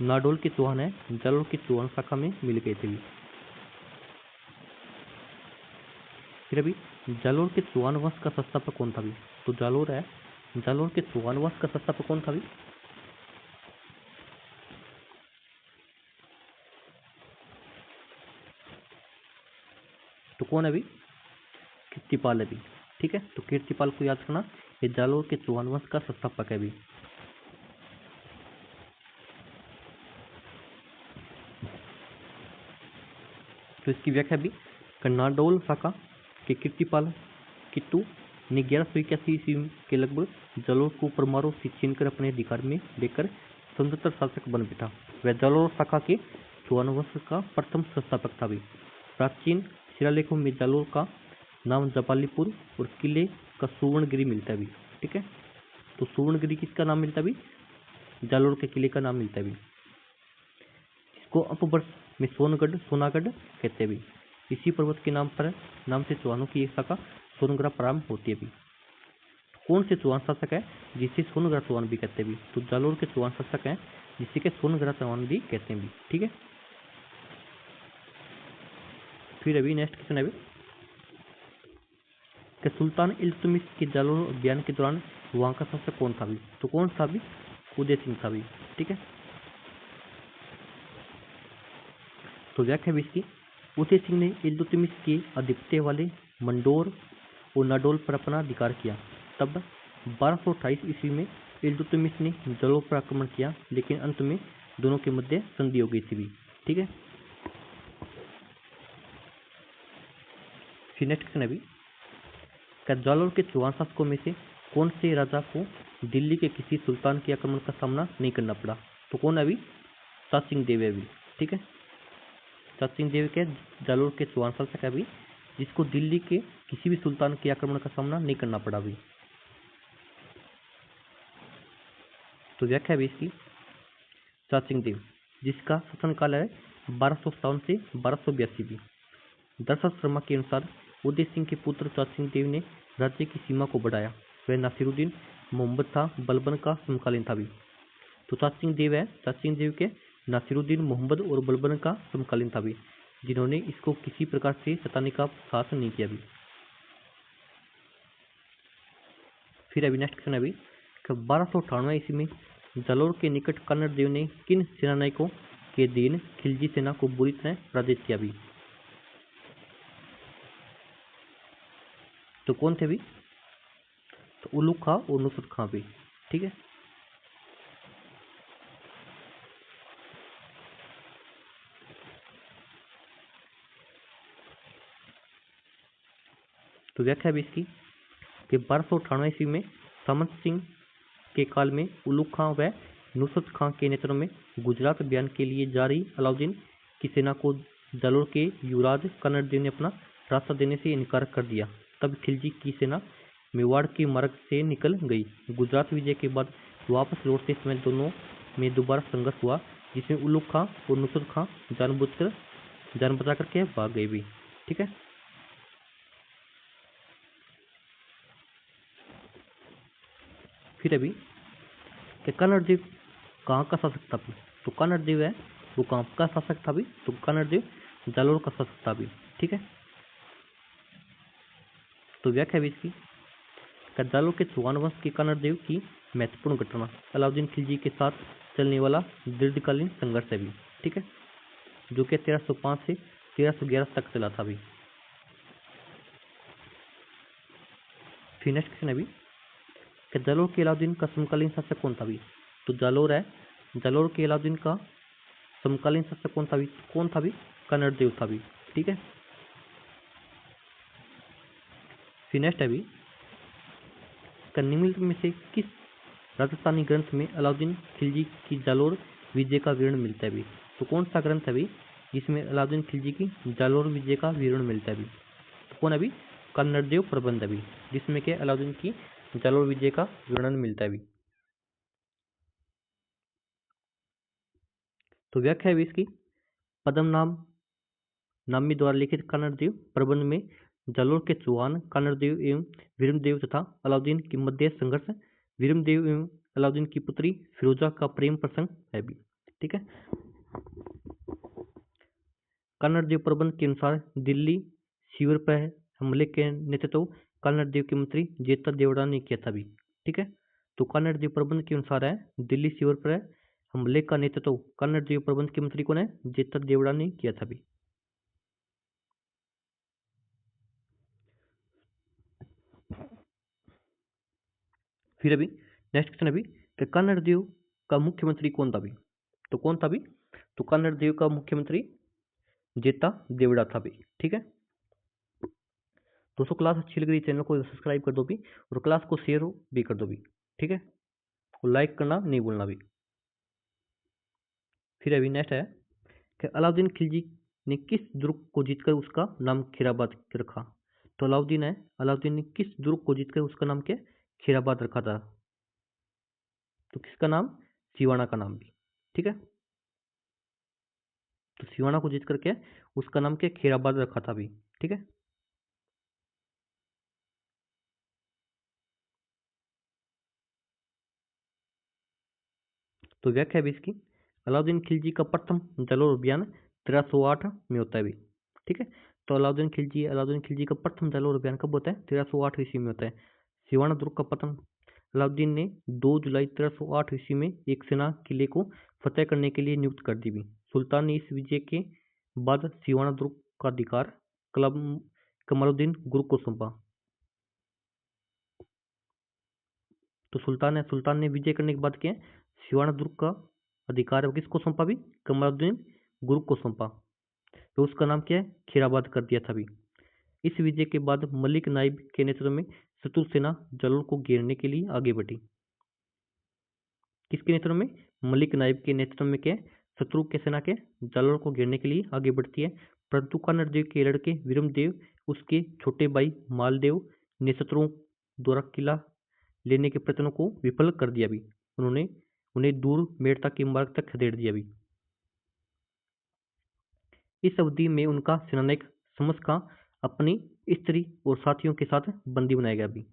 नाडोल के चौहान है जालोर की चौहान शाखा में मिल गए थे भी। फिर अभी जालोर के चौहान वंश का संस्थापक कौन था भी? तो जालोर है, जालोर के चौहान वंश का संस्थापक कौन था भी? तो कौन है अभी? कीर्तिपाल है भी। ठीक है, तो कीर्तिपाल को याद रखना, ये जालोर के चौहान वंश का संस्थापक है भी। तो इसकी व्याख्या भी नाडोल शाखा के कीर्तिपाल किट्टू ने 1181 ईस्वी के लगभग जालोर को परमाणु से छीनकर अपने अधिकार में लेकर स्वतंत्र शासक बन बैठा। वह जालोर शाखा के चौहान वंश का प्रथम संस्थापक था भी। प्राचीन शिलालेखों में जालोर का नाम जपालीपुर और किले का सुवर्णगिरी मिलता है भी। ठीक है, तो सुवर्णगिरी किसका नाम मिलता है भी? जालोर के किले का नाम मिलता है भी। इसको अपभ्रंश में सोनागढ़ कहते हैं भी। इसी पर्वत के नाम से चौहानों की एक शाखा सोनगढ़ प्रारंभ होती है भी। कौन से चौहान शासक है जिसे सोनगढ़ चौहान भी कहते हैं भी? तो जालोर के चौहान शासक हैं जिसे के सोनगढ़ चौहान भी कहते हैं भी। ठीक है, फिर अभी नेक्स्ट क्वेश्चन है कि सुल्तान इल्तुतमिश के जालोर अभियान के दौरान वहां का शासक कौन था भी? तो कौन था भी? उदय सिंह था भी। ठीक है, तो व्याख्या भी इसकी, उदय सिंह ने इल्तुतमिश के आधिपत्य वाले मंडोर और नाडोल पर अपना अधिकार किया। तब 1228 ईस्वी में इल्तुतमिश ने जालोर पर आक्रमण किया, लेकिन अंत में दोनों के मध्य संधि हो गई थी भी। ठीक है, फिर नेक्स्ट क्वेश्चन है क्या जालोर के चौहान शासकों में से कौन से राजा को दिल्ली के किसी सुल्तान के आक्रमण का सामना नहीं करना पड़ा? तो कौन है अभी? चाच सिंह देव है अभी, ठीक है। चाच सिंह देव के जालोर के चौहान शासक है अभी, जिसको दिल्ली के किसी भी सुल्तान के आक्रमण का सामना नहीं करना पड़ा अभी। तो व्याख्या है इसकी, चाच सिंह देव जिसका शासनकाल है 1257 से 1282 भी। दशरथ शर्मा के अनुसार उदय सिंह के पुत्र चाच सिंह देव ने राज्य की सीमा को बढ़ाया। वह नासिरुद्दीन मोहम्मद था बलबन का समकालीन था भी। तो चाच सिंह देव है, चाच सिंह देव के नासिरुद्दीन मोहम्मद और बलबन का समकालीन था भी, जिन्होंने इसको किसी प्रकार से सताने का साहस नहीं किया भी। फिर अभी नेक्स्ट क्वेश्चन अभी 1298 ईस्वी में जालोर के निकट कन्नड़ देव ने किन सेनानायकों के दिन खिलजी सेना को बुरी तरह पराजित किया भी। तो कौन थे भी, तो उलुग खां और नुसरत खां भी, ठीक है। तो व्याख्या भी इसकी कि 1298 ईस्वी में सामंत सिंह के काल में उलुग खां व नुसरत खां के नेतृत्व में गुजरात अभियान के लिए जा रही अलाउद्दीन की सेना को जालोर के युवराज कन्नड़ देव ने अपना रास्ता देने से इनकार कर दिया। तब खिलजी की सेना मेवाड़ के मार्ग से निकल गई। गुजरात विजय के बाद वापस लौटते समय दोनों में दोबारा संघर्ष हुआ, जिसमें उलुग खां और नुसरत खां जानबूझकर जान बचा करके भाग गए भी, ठीक है। फिर अभी कि कन्नड़ देव कहाँ का शासक था अभी, तो कन्नड़ देव है वो कहाँ का शासक था अभी, तो कन्नड़ देव जालोर का शासक था अभी, ठीक है। तो व्याख्या भी इसकी कि जालोर के चौहान वंश के कन्नड़ देव की महत्वपूर्ण घटना अलाउद्दीन खिलजी के साथ चलने वाला दीर्घकालीन संघर्ष है भी, ठीक है, जो कि 1305 से 1311 तक चला था अभी। फिर नेक्स्ट क्वेश्चन अभी कि जालोर के अलाउद्दीन का समकालीन शासक कौन था अभी, तो जालोर है, जालोर के अलाउद्दीन का समकालीन शासक कौन था अभी, कौन था अभी, कन्नड़ देव था अभी, ठीक है। फिर नेक्स्ट अभी निम्नलिखित में से किस राजस्थानी ग्रंथ में अलाउद्दीन खिलजी की जालोर विजय का विवरण मिलता है अभी, तो कौन सा ग्रंथ है अभी जिसमें अलाउद्दीन खिलजी की जालोर विजय का विवरण मिलता है अभी, तो कौन अभी, कन्नड़ देव प्रबंध अभी, जिसमें के अलाउद्दीन की जालोर विजय का विवरण मिलता है अभी। तो व्याख्या है अभी इसकी, पद्मनाभ नामी द्वारा लिखित कन्नड़ देव प्रबंध में जालोर के चौहान कन्नड़ देव एवं वीरमदेव तथा अलाउद्दीन की मध्य संघर्ष, वीरमदेव एवं अलाउद्दीन की पुत्री फिरोजा का प्रेम प्रसंग है भी, ठीक है। कन्नड़ देव प्रबंध के अनुसार दिल्ली शिविर पर हमले के नेतृत्व कन्नड़ देव के मंत्री जेता देवड़ा ने किया था भी, ठीक है। तो कन्नड़ देव प्रबंध के अनुसार है दिल्ली शिविर पर हमले का नेतृत्व कन्नड़ देव प्रबंध के मंत्री कौन है, जेता देवड़ा ने किया था भी। फिर अभी नेक्स्ट क्वेश्चन अभी कि कन्नड़ देव का मुख्यमंत्री कौन था अभी, तो कौन था अभी, तो कन्नड़ देव का मुख्यमंत्री जेता देवड़ा था अभी, ठीक है। दोस्तों क्लास अच्छी लग रही है चैनल को सब्सक्राइब कर दो भी, और क्लास को शेयर भी कर दो भी, ठीक है, और लाइक करना नहीं भूलना भी। फिर अभी नेक्स्ट है कि अलाउद्दीन खिलजी ने किस दुर्ग को जीतकर उसका नाम खीराबाद रखा, तो अलाउद्दीन है, अलाउद्दीन ने किस दुर्ग को जीतकर उसका नाम क्या खीराबाद रखा था, तो किसका नाम, सिवाना का नाम भी, ठीक है। तो सिवाना को जीत करके उसका नाम क्या खीराबाद रखा था भी, ठीक है। तो व्याख्या है भी इसकी, अलाउद्दीन खिलजी का प्रथम जालोर अभियान 1308 में होता है भी, ठीक है। तो अलाउद्दीन खिलजी का प्रथम जालोर अभियान कब होता है, 1308 ईस्वी में होता है। सिवाना दुर्ग का पतन अलाउद्दीन ने 2 जुलाई 1308 ईस्वी में एक सेना किले को फतेह करने के लिए नियुक्त कर दी भी। सुल्तान ने इस विजय के बाद सिवाना दुर्ग का अधिकार कमालुद्दीन गुरु को सौंपा। तो सुल्तान ने विजय करने के बाद क्या सिवाना दुर्ग का अधिकार किसको सौंपा भी, कमालुद्दीन गुरु को सौंपा। तो उसका नाम क्या है, खीराबाद कर दिया था भी। इस विजय के बाद मलिक नाइब के नेतृत्व में शत्रु सेना जालोर को घेरने के लिए आगे बढ़ी। किसके नेतृत्व में, मलिक नाइब के नेतृत्व में क्या शत्रु के सेना के जालोर को घेरने के लिए आगे बढ़ती है, परंतु कानरदेव के लड़के वीरमदेव उसके छोटे भाई मालदेव ने शत्रुओं द्वारा किला लेने के प्रयत्नों को विफल कर दिया भी। उन्होंने उन्हें दूर मेड़ता के मार्ग तक खदेड़ दिया भी। इस अवधि में उनका सेनानायक समसका अपनी स्त्री और साथियों के साथ बंदी बनाया गया भी।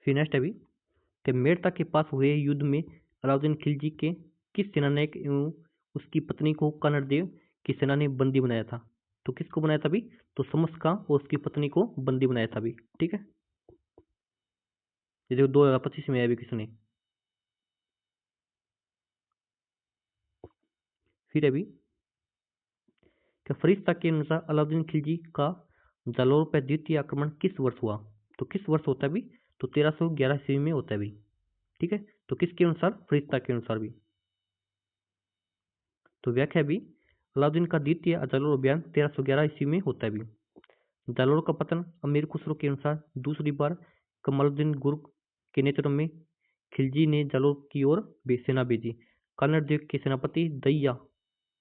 फिर नेक्स्ट है भी कि मेड़ता के पास हुए युद्ध में अलाउद्दीन खिलजी के किस सेनानायक एवं उसकी पत्नी को कानरदेव की सेना ने बंदी बनाया था? तो किसको बनाया था भी? तो समसका और उसकी पत्नी को बंदी बनाया था भी। ठीक है, ये जो 2025 में आया भी किसने। फिर अभी फरिश्ता के अनुसार अलाउद्दीन खिलजी का जालौर पर द्वितीय आक्रमण किस वर्ष हुआ? तो किस वर्ष होता है भी? तो 1311 ईस्वी में होता है भी। ठीक है, तो किसके अनुसार? फरिश्ता के अनुसार भी। तो व्याख्या भी अलाउद्दीन का द्वितीय जालौर अभियान 1311 ईस्वी में होता है भी। जालौर का पतन अमीर खुसरो के अनुसार दूसरी बार कमालुद्दीन गुर्ग के नेतृत्व में खिलजी ने जालौर की ओर सेना भेजी। कानरदेव के सेनापति दहिया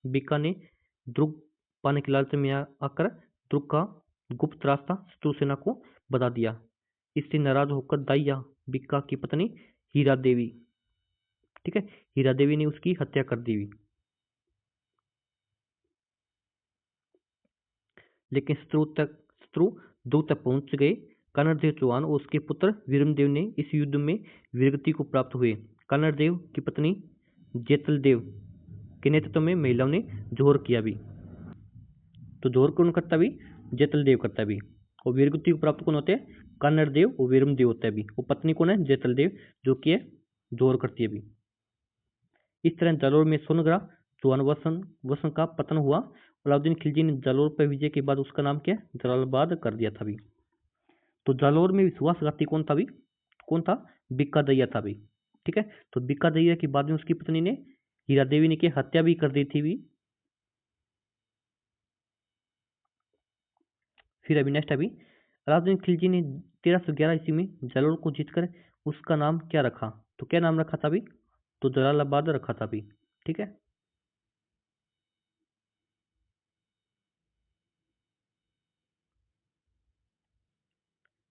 बीका ने दुर्ग पाने के लालच में आकर दुर्ग का गुप्त रास्ता शत्रु सेना को बता दिया। इससे नाराज होकर दहिया बीका की पत्नी हीरा देवी, ठीक है, हीरा देवी ने उसकी हत्या कर दी। लेकिन शत्रु दुर्ग तक पहुंच गए। कानरदेव चौहान और उसके पुत्र वीरमदेव ने इस युद्ध में वीरगति को प्राप्त हुए। कानरदेव की पत्नी जेतलदेव के नेतृत्व में महिलाओं ने जोहर किया भी। तो जोहर कौन करता भी? जेतलदेव करता भी। और वीरगति को प्राप्त कौन होते हैं? कानरदेव और वीरमदेव होता है भी। और पत्नी कौन है? जेतलदेव, जो कि जोहर करती है भी। इस तरह जालौर में सोनग्रा चौहान वंश का पतन हुआ। अलाउद्दीन खिलजी ने जालौर पर विजय के बाद उसका नाम क्या? जलालाबाद कर दिया था भी। तो जालौर में विश्वासघाती कौन था भी? कौन था? बिक्का दैया था भी। ठीक है, तो बिक्का दैया के बाद में उसकी पत्नी ने हीरा देवी ने की हत्या भी कर दी थी भी। फिर अभी नेक्स्ट अभी अलाउद्दीन खिलजी ने 1311 ईस्वी में जालौर को जीतकर उसका नाम क्या रखा? तो क्या नाम रखा था भी? तो जलालाबाद रखा था भी। ठीक है,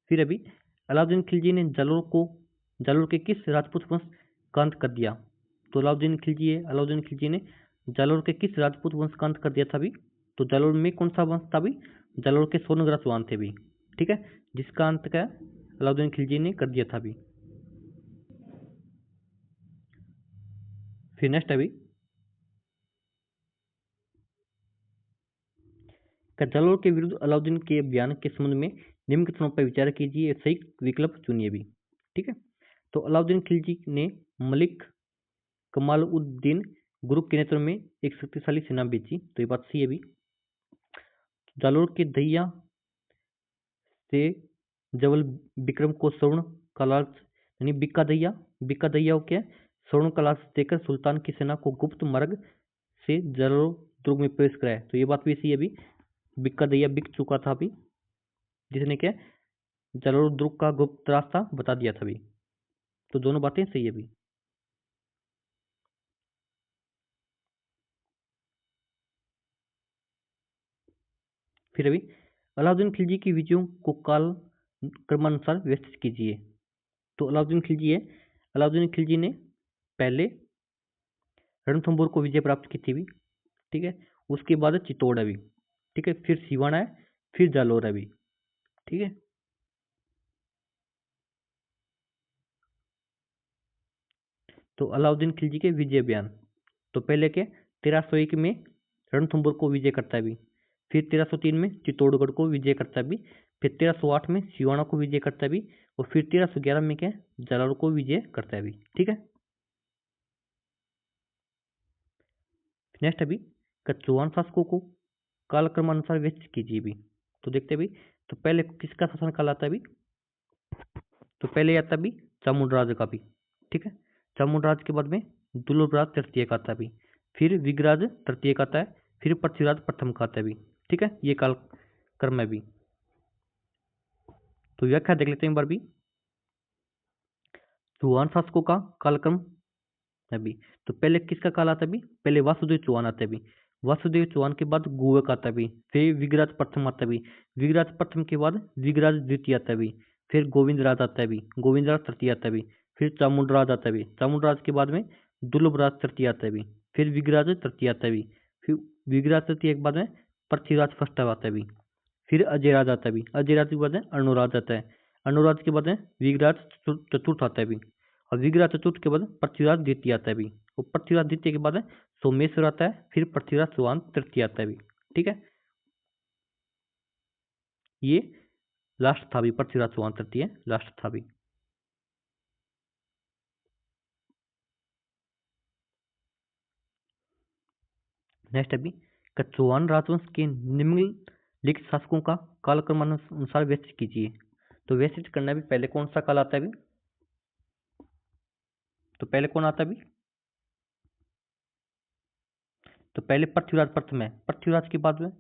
फिर अभी अलाउद्दीन खिलजी ने जालौर के किस राजपूत वंश का अंत कर दिया? तो अलाउद्दीन खिलजी ने जालौर के किस राजपूत वंश का अंत कर दिया था भी? तो जालौर में कौन सा वंश था भी? जालौर के सोनग्रा चौहान थे भी। ठीक है, जिसका अंत क्या अलाउद्दीन खिलजी ने कर दिया था भी। फिर नेक्स्ट अभी जालौर के विरुद्ध अलाउद्दीन के अभियान के संबंध में निम्न कथनों पर विचार कीजिए, सही विकल्प चुनिए भी। ठीक है, तो अलाउद्दीन खिलजी ने मलिक कमाल-उद-दीन गुरुक के नेतृत्व में एक शक्तिशाली सेना भेजी। तो ये बात सही है भी। जालौर के दहिया से जबल विक्रम को स्वर्ण कलाश यानी बिक्का दैया को क्या स्वर्ण कलाश देकर सुल्तान की सेना को गुप्त मार्ग से जालौर दुर्ग में प्रवेश कराया। तो ये बात भी सही है भी। बिक्का दैया बिक चुका था अभी, जिसने क्या जालौर दुर्ग का गुप्त रास्ता बता दिया था भी। तो दोनों बातें सही है भी। फिर अभी अलाउद्दीन खिलजी की विजयों को काल क्रमानुसार व्यवस्थित कीजिए। तो अलाउद्दीन खिलजी ने पहले रणथंभौर को विजय प्राप्त की थी भी। ठीक है, उसके बाद चित्तौड़ है भी। ठीक है, फिर सिवाना है, फिर जालौर है भी। ठीक है, तो अलाउद्दीन खिलजी के विजय अभियान तो पहले के 1301 में रणथंभौर को विजय करता है भी। फिर 1303 में चित्तौड़गढ़ को विजय करता है भी। फिर 1308 में सिवाना को विजय करता है भी। और फिर 1311 में क्या जालौर को विजय करता है भी। ठीक है, नेक्स्ट अभी चौहान शासकों को कालक्रमानुसार व्यवस्थित कीजिए भी। तो देखते भी, तो पहले किसका शासन काल आता है भी? तो पहले आता भी चामुंडराज का भी। ठीक है, चामुंडराज के बाद में दुर्लभराज तृतीय का आता है भी। फिर विग्राज तृतीय का आता है। फिर पृथ्वीराज प्रथम का आता है भी। ठीक है, ये काल क्रम है भी। तो व्याख्या देख लेते हैं एक बार भी। चौहान शासकों का कालक्रम अभी। तो पहले किसका काल आता है अभी? पहले वासुदेव चौहान आता है अभी। वासुदेव चौहान के बाद गुवक आता है अभी। फिर विगराज प्रथम आता है अभी। विगराज प्रथम के बाद विगराज द्वितीय आता है अभी। फिर गोविंद राज आता है अभी। गोविंद राज तृतीय आता है अभी। फिर चामुंडराज आता है अभी। चामुंडराज के बाद में दुर्लभराज तृतीय आता है अभी। फिर विगराज तृतीय आता है अभी। फिर विगराज तृतीय के बाद में पृथ्वीराज फर्स्ट आता है अभी। फिर अजयराज आता है अभी। अजयराज के बाद में अर्णोराज आता है। अर्णोराज के बाद में विगराज चतुर्थ आता है अभी। और विग्रह चतुर्थ के बाद पृथ्वीराज द्वितीय आता है अभी। और पृथ्वीराज द्वितीय के बाद सोमेश्वर आता है। फिर पृथ्वीराज चौहान तृतीय आता है अभी। ठीक है, ये लास्ट था अभी। पृथ्वीराज चौहान तृतीय लास्ट था अभी। नेक्स्ट अभी चौहान राजवंश के निम्नलिखित शासकों का कालक्रम अनुसार व्यवस्थित कीजिए। तो व्यवस्थित करना भी पहले कौन सा काल आता है अभी? तो पहले कौन आता है अभी? तो पहले पृथ्वीराज प्रथम है। पृथ्वीराज के बाद में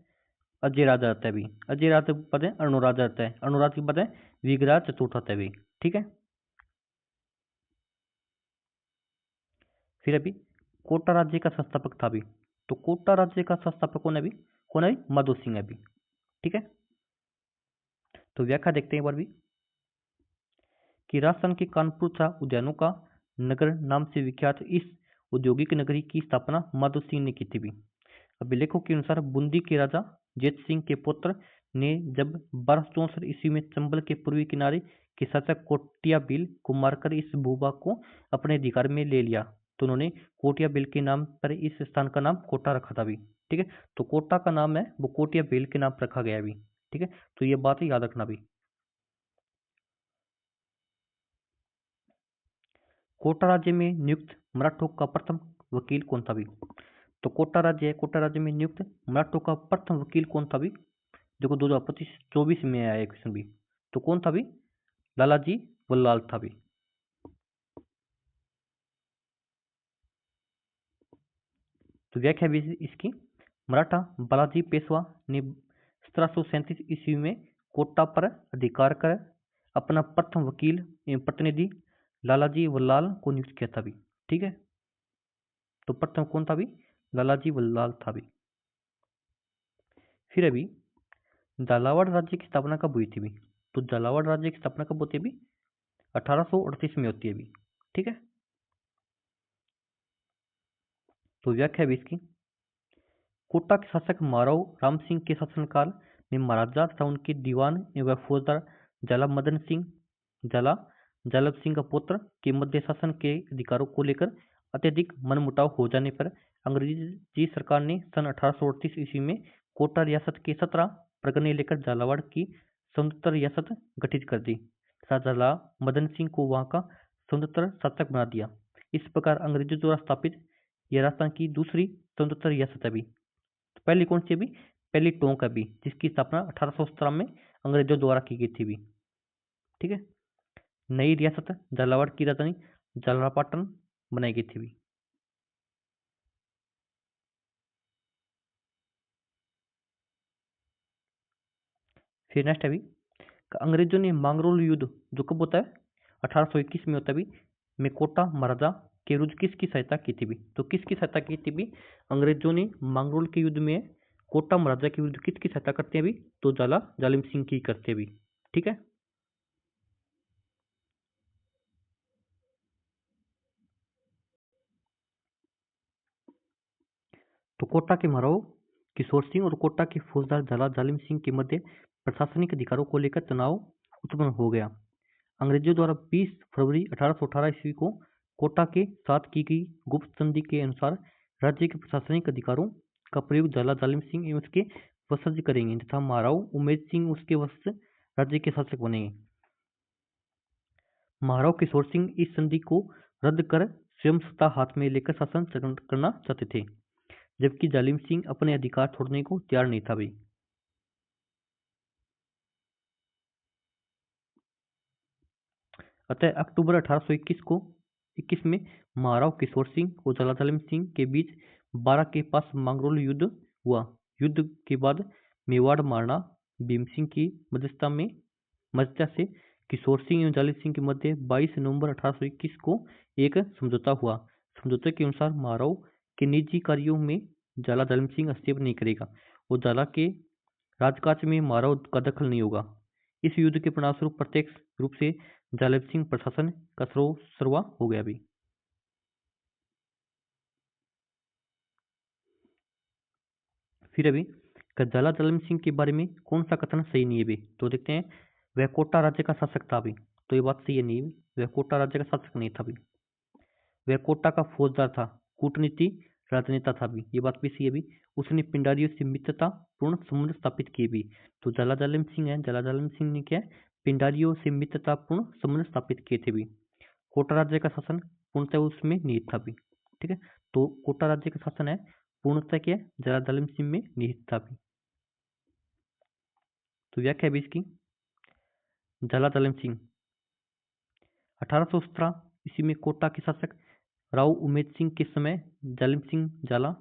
अजय राजा आता है अभी। अजय राजा के बाद है अर्णोराज आता है। अर्णोराज के बाद है विगराज चतुर्थ आता है अभी। ठीक है, फिर अभी कोटा राज्य का संस्थापक था अभी। तो कोटा राज्य का संस्थापक कौन है अभी? कौन है? माधो सिंह है अभी। ठीक है, तो व्याख्या देखते हैं एक बार भी कि राजस्थान के कानपुर तथा उद्यानों का नगर नाम से विख्यात इस औद्योगिक नगरी की स्थापना माधो सिंह ने की थी भी। अभी लेखों के अनुसार बूंदी के राजा जेत सिंह के पुत्र ने जब 1264 ईस्वी में चंबल के पूर्वी किनारे के शासक कोटिया बिल को मारकर इस भूभाग को अपने अधिकार में ले लिया, तो उन्होंने कोटिया बिल के नाम पर इस स्थान का नाम कोटा रखा था भी। ठीक है, तो कोटा का नाम है वो कोटिया बिल के नाम पर रखा गया भी। ठीक है, तो ये बात याद रखना भी। कोटा राज्य में नियुक्त मराठों का प्रथम वकील कौन था भी? तो कोटा राज्य है, कोटा राज्य में नियुक्त मराठों का प्रथम वकील कौन था भी? देखो 2025-24 में आया क्वेश्चन भी। तो कौन था भी? लालाजी वल्लाल था भी। तो व्याख्या भी इसकी, मराठा बालाजी पेशवा ने 1737 ईस्वी में कोटा पर अधिकार कर अपना प्रथम वकील एवं प्रतिनिधि लालाजी वल्लाल को नियुक्त किया था भी। ठीक है, तो प्रथम कौन था भी? लालाजी वल्लाल था भी। फिर अभी झालावाड़ राज्य की स्थापना कब हुई थी भी? तो झालावाड़ राज्य की स्थापना कब होती है भी? 1838 में होती है भी। ठीक है, तो व्याख्या भी इसकी, कोटा के शासक महाराव राम सिंह के शासनकाल में महाराजा तथा उनके दीवान एवं फौजदार झाला मदन सिंह झाला झालब सिंह का पुत्र के मध्य शासन के अधिकारों को लेकर अत्यधिक मनमुटाव हो जाने पर अंग्रेजी सरकार ने सन 1838 ईस्वी में कोटा रियासत के 17 परगने लेकर झालावाड़ की स्वतंत्र रियासत गठित कर दी तथा झाला मदन सिंह को वहां का स्वतंत्र शासक बना दिया। इस प्रकार अंग्रेजों द्वारा स्थापित यह राजस्थान की दूसरी स्वतंत्र रियासत है। तो पहली कौन सी अभी? पहली टोंक अभी, जिसकी स्थापना 1817 में अंग्रेजों द्वारा की गई थी भी। ठीक है, नई रियासत झालावाड़ की राजधानी झालरापाटन बनाई गई थी भी। फिर नेक्स्ट अभी अंग्रेजों ने मांगरोल युद्ध जो कब होता है? 1821 में होता है भी, में कोटा महाराजा के विरुद्ध किसकी सहायता की थी भी? तो किसकी सहायता की थी भी? अंग्रेजों ने मांगरोल के युद्ध में कोटा महाराजा के विरुद्ध किसकी सहायता करते हैं भी? तो झाला जालिम सिंह की करते भी। ठीक है, तो कोटा के महाराव किशोर सिंह और कोटा के फौजदार झाला जालिम सिंह के मध्य प्रशासनिक अधिकारों को लेकर तनाव उत्पन्न हो गया। अंग्रेजों द्वारा 20 फरवरी 1818 ईस्वी को कोटा के साथ की गई गुप्त संधि के अनुसार राज्य के प्रशासनिक अधिकारों का प्रयोग झाला जालिम सिंह एवं उसके वंशज करेंगे तथा महाराव उमेद सिंह उसके वंशज राज्य के शासक बनेंगे। महाराव किशोर सिंह इस संधि को रद्द कर स्वयं सत्ता हाथ में लेकर शासन करना चाहते थे, जबकि जालिम सिंह अपने अधिकार छोड़ने को तैयार नहीं था भाई। अतः अक्टूबर 1821 में महाराव किशोर सिंह और झाला जालिम सिंह के बीच बारा के पास मांगरोल युद्ध हुआ। युद्ध के बाद मेवाड़ महाराणा भीम सिंह की मध्यस्थता से किशोर सिंह एवं जालिब सिंह के मध्य 22 नवंबर 1821 को एक समझौता हुआ। समझौते के अनुसार मारव के निजी कार्यों में झाला जालिम सिंह हस्तक्षेप नहीं करेगा और झाला के राजकाज में मारव का दखल नहीं होगा। इस युद्ध के परिणामस्वरूप प्रत्यक्ष रूप से जालिब सिंह प्रशासन का सर्वा हो गया। भी फिर अभी झाला जालिम सिंह के बारे में कौन सा कथन सही नहीं है भी, तो देखते हैं। वह कोटा राज्य का शासक था भी, तो ये बात सही है नहीं, वह कोटा राज्य का शासक नहीं था भी। वह कोटा का फौजदार था, कूटनीति राजनेता था भी, ये बात भी सही है भी। उसने पिंडारियों से मित्रता पूर्ण संबंध स्थापित किए भी, तो झाला जालिम सिंह है, झाला जालिम सिंह ने क्या पिंडारियों से मित्रता पूर्ण संबंध स्थापित किए थे भी। कोटा राज्य का शासन पूर्णतः उसमें निहित था भी, ठीक है। तो कोटा राज्य का शासन है पूर्णतः क्या झाला जालिम सिंह में निहित था भी। तो व्याख्या है भी इसकी। झाला जालिम सिंह 1817 ईस्वी में कोटा के शासक राव उमेद सिंह के समय जालिम सिंह झाला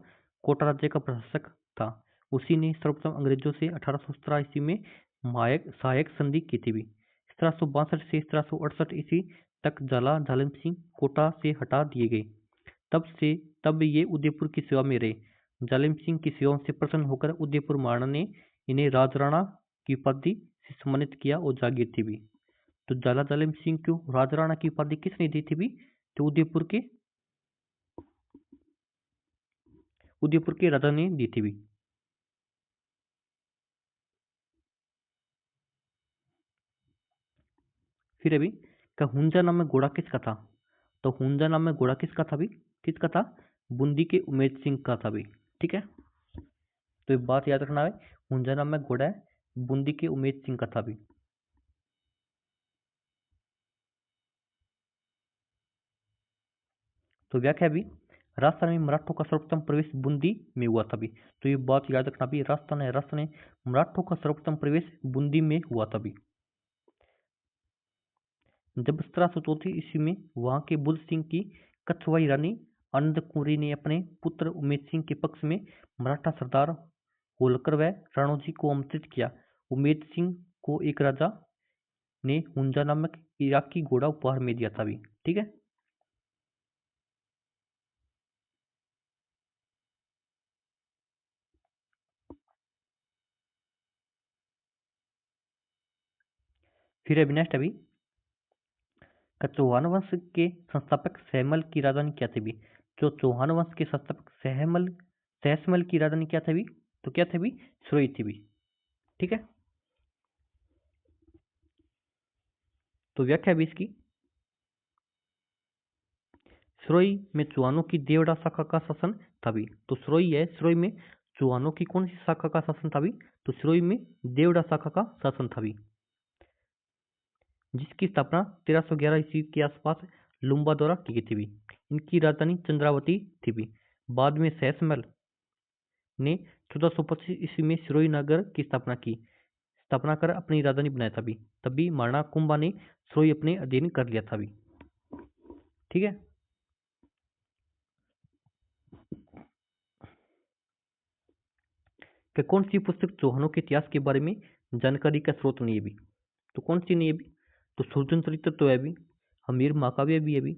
कोटा राज्य का प्रशासक था। उसी ने सर्वप्रथम अंग्रेजों से 1817 ईस्वी में सहायक संधि की थी भी। 1762 से 1768 ईस्वी तक झाला जालिम सिंह कोटा से हटा दिए गए। तब ये उदयपुर की सेवा में रहे। जालिम सिंह की सेवाओं से प्रसन्न होकर उदयपुर महाराणा ने इन्हें राजराणा की उपाधि से सम्मानित किया और जागीर थी भी। तो झाला जालिम सिंह को राजराणा की उपाधि किसने दी थी भी, तो उदयपुर के राजा ने दी थी भी। फिर अभी हुंजा नामक घोड़ा किसका था, तो हुंजा नामक घोड़ा किसका था भी, किसका था, बूंदी के उमेद सिंह का था भी, ठीक है। तो एक बात याद रखना है, हुंजा नामक घोड़ा है बूंदी के उमेद सिंह का था भी। तो व्याख्या भी, राजस्थान में मराठों का सर्वप्रथम प्रवेश बूंदी में हुआ था भी, तो ये बात याद रखना भी, राजस्थान में मराठों का सर्वप्रथम प्रवेश बूंदी में हुआ था भी। जब 1734 ईस्वी में वहां के बुद्ध सिंह की कछवाई रानी आनंद कुंवरी ने अपने पुत्र उमेद सिंह के पक्ष में मराठा सरदार होलकर व राणोजी को आमंत्रित किया। उमेद सिंह को एक राजा ने हुंजा नामक इराकी घोड़ा उपहार में दिया था भी, ठीक है। फिर अभी नेक्स्ट अभी चौहान वंश के संस्थापक सहमल की राजधानी क्या थी भी, जो चौहान वंश के संस्थापक सहसमल की राजधानी क्या थी भी, तो क्या थी भी, सुरई थी भी, ठीक है। तो व्याख्या भी इसकी, सुरई में चौहानों की देवड़ा शाखा का शासन था भी, तो सुरई है, सुरई में चौहानों की कौन सी शाखा का शासन था भी, तो सुरई में देवड़ा शाखा का शासन था भी, जिसकी स्थापना 1311 ईस्वी के आसपास लुम्बा द्वारा की गई थी भी। इनकी राजधानी चंद्रावती थी भी। बाद में सहसमल ने 1425 ईस्वी में सिरोही नगर की स्थापना कर अपनी राजधानी बनाया था भी। तभी महाराणा कुंभा ने सिरोही अपने अधीन कर लिया था भी, ठीक है। कि कौन सी पुस्तक चौहानों के इतिहास के बारे में जानकारी का स्रोत नहीं है भी, तो कौन सी नहीं है भी, तो सुरजन चरित्र तो है भी, हमीर महाकाव्य भी है भी,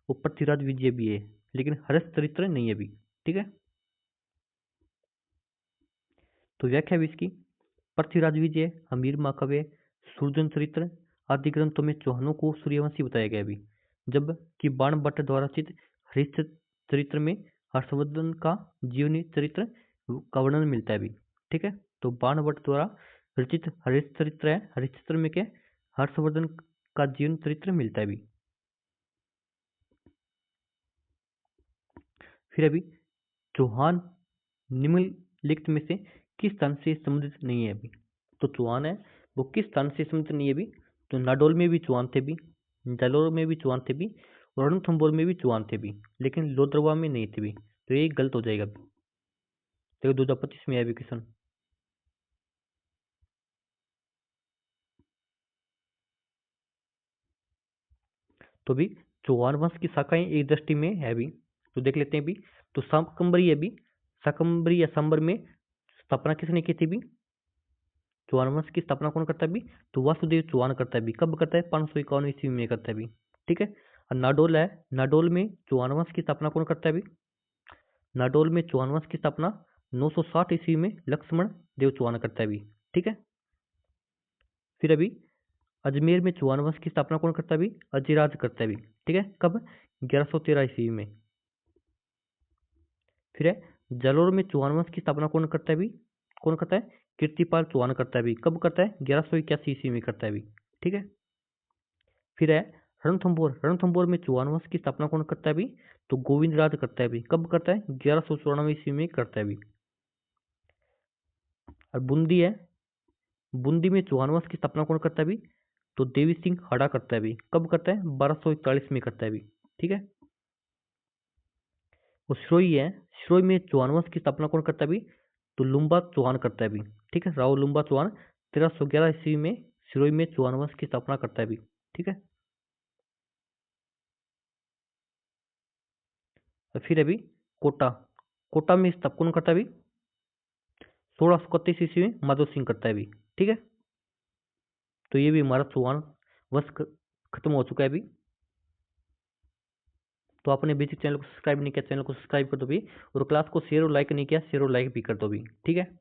और पृथ्वीराज विजय भी है, लेकिन हर्ष चरित्र नहीं है भी, ठीक है। तो व्याख्या भी इसकी, पृथ्वीराज विजय, हमीर महाकाव्य, सुरजन चरित्र आदि ग्रंथों में चौहानों को सूर्यवंशी बताया गया भी, जबकि बाण भट्ट द्वारा रचित हरिश्च चरित्र में हर्षवर्धन का जीवनी चरित्र का वर्णन मिलता है भी, ठीक है। तो बाण भट्ट द्वारा रचित हरिश्च चरित्र है, हरिश्च चरित्र में क्या हर्षवर्धन का जीवन चरित्र मिलता है भी। फिर अभी चौहान निम्नलिखित में से किस स्थान से संबंधित नहीं है अभी, तो चौहान है वो किस स्थान से संबंधित नहीं है अभी, तो नाडोल में भी चौहान थे भी, जालोर में भी चौहान थे भी, और रणथंबोर में भी चौहान थे भी, लेकिन लोदरवा में नहीं थे भी, तो ये गलत हो जाएगा। देखो 2025 में है भी क्वेश्चन। तो भी चौहान वंश की शाखाएं एक दृष्टि में है भी, तो देख लेते हैं भी। तो शाकंभरी है भी, शाकंभरी या सांबर में स्थापना किसने की थी भी, चौहान वंश की स्थापना कौन करता है भी? तो वासुदेव चौहान करता है भी। कब करता है? 551 ईस्वी में करता है भी। ठीक है। और नाडोल है, नाडोल में चौहान वंश की स्थापना कौन करता है भी? नाडोल में चौहान वंश की स्थापना 960 ईस्वी में लक्ष्मण देव चौहान करता है भी। ठीक है। फिर अभी अजमेर में चौहान वंश की स्थापना कौन करता है भी? अजिराज करता है भी। ठीक है। कब? 1113 ईस्वी में। फिर है जालोर में चौहान वंश की स्थापना कौन करता है भी? कौन करता है? कीर्तिपाल चौहान करता है भी। कब करता है? 1181 ईस्वी में करता है भी। ठीक है। फिर है रणथंभौर, रणथंभौर में चौहान वंश की स्थापना कौन करता है भी? तो गोविंद राज करता है भी। कब करता है? 1194 ईस्वी में करता है भी। और बूंदी है, बूंदी में चौहान वंश की स्थापना कौन करता है भी? तो देवी सिंह हड़ा करता है भी। कब करता है? 1241 में करता है भी। ठीक है। वो सिरोही है, सिरोही में चौहान वंश की स्थापना कौन करता है भी? तो लुम्बा चौहान करता है भी। ठीक है। राव लुम्बा चौहान 1311 ईस्वी में सिरोही में चौहान वंश की स्थापना करता है भी। ठीक है। और फिर अभी कोटा, कोटा में स्थापना कौन करता है भी? 1631 ईस्वी में माधव सिंह करता है भी। ठीक है। तो ये भी हमारा चौहान वंश खत्म हो चुका है अभी। तो आपने बेसिक चैनल को सब्सक्राइब नहीं किया, चैनल को सब्सक्राइब कर दो भी। और क्लास को शेयर और लाइक नहीं किया, शेयर और लाइक भी कर दो भी। ठीक है।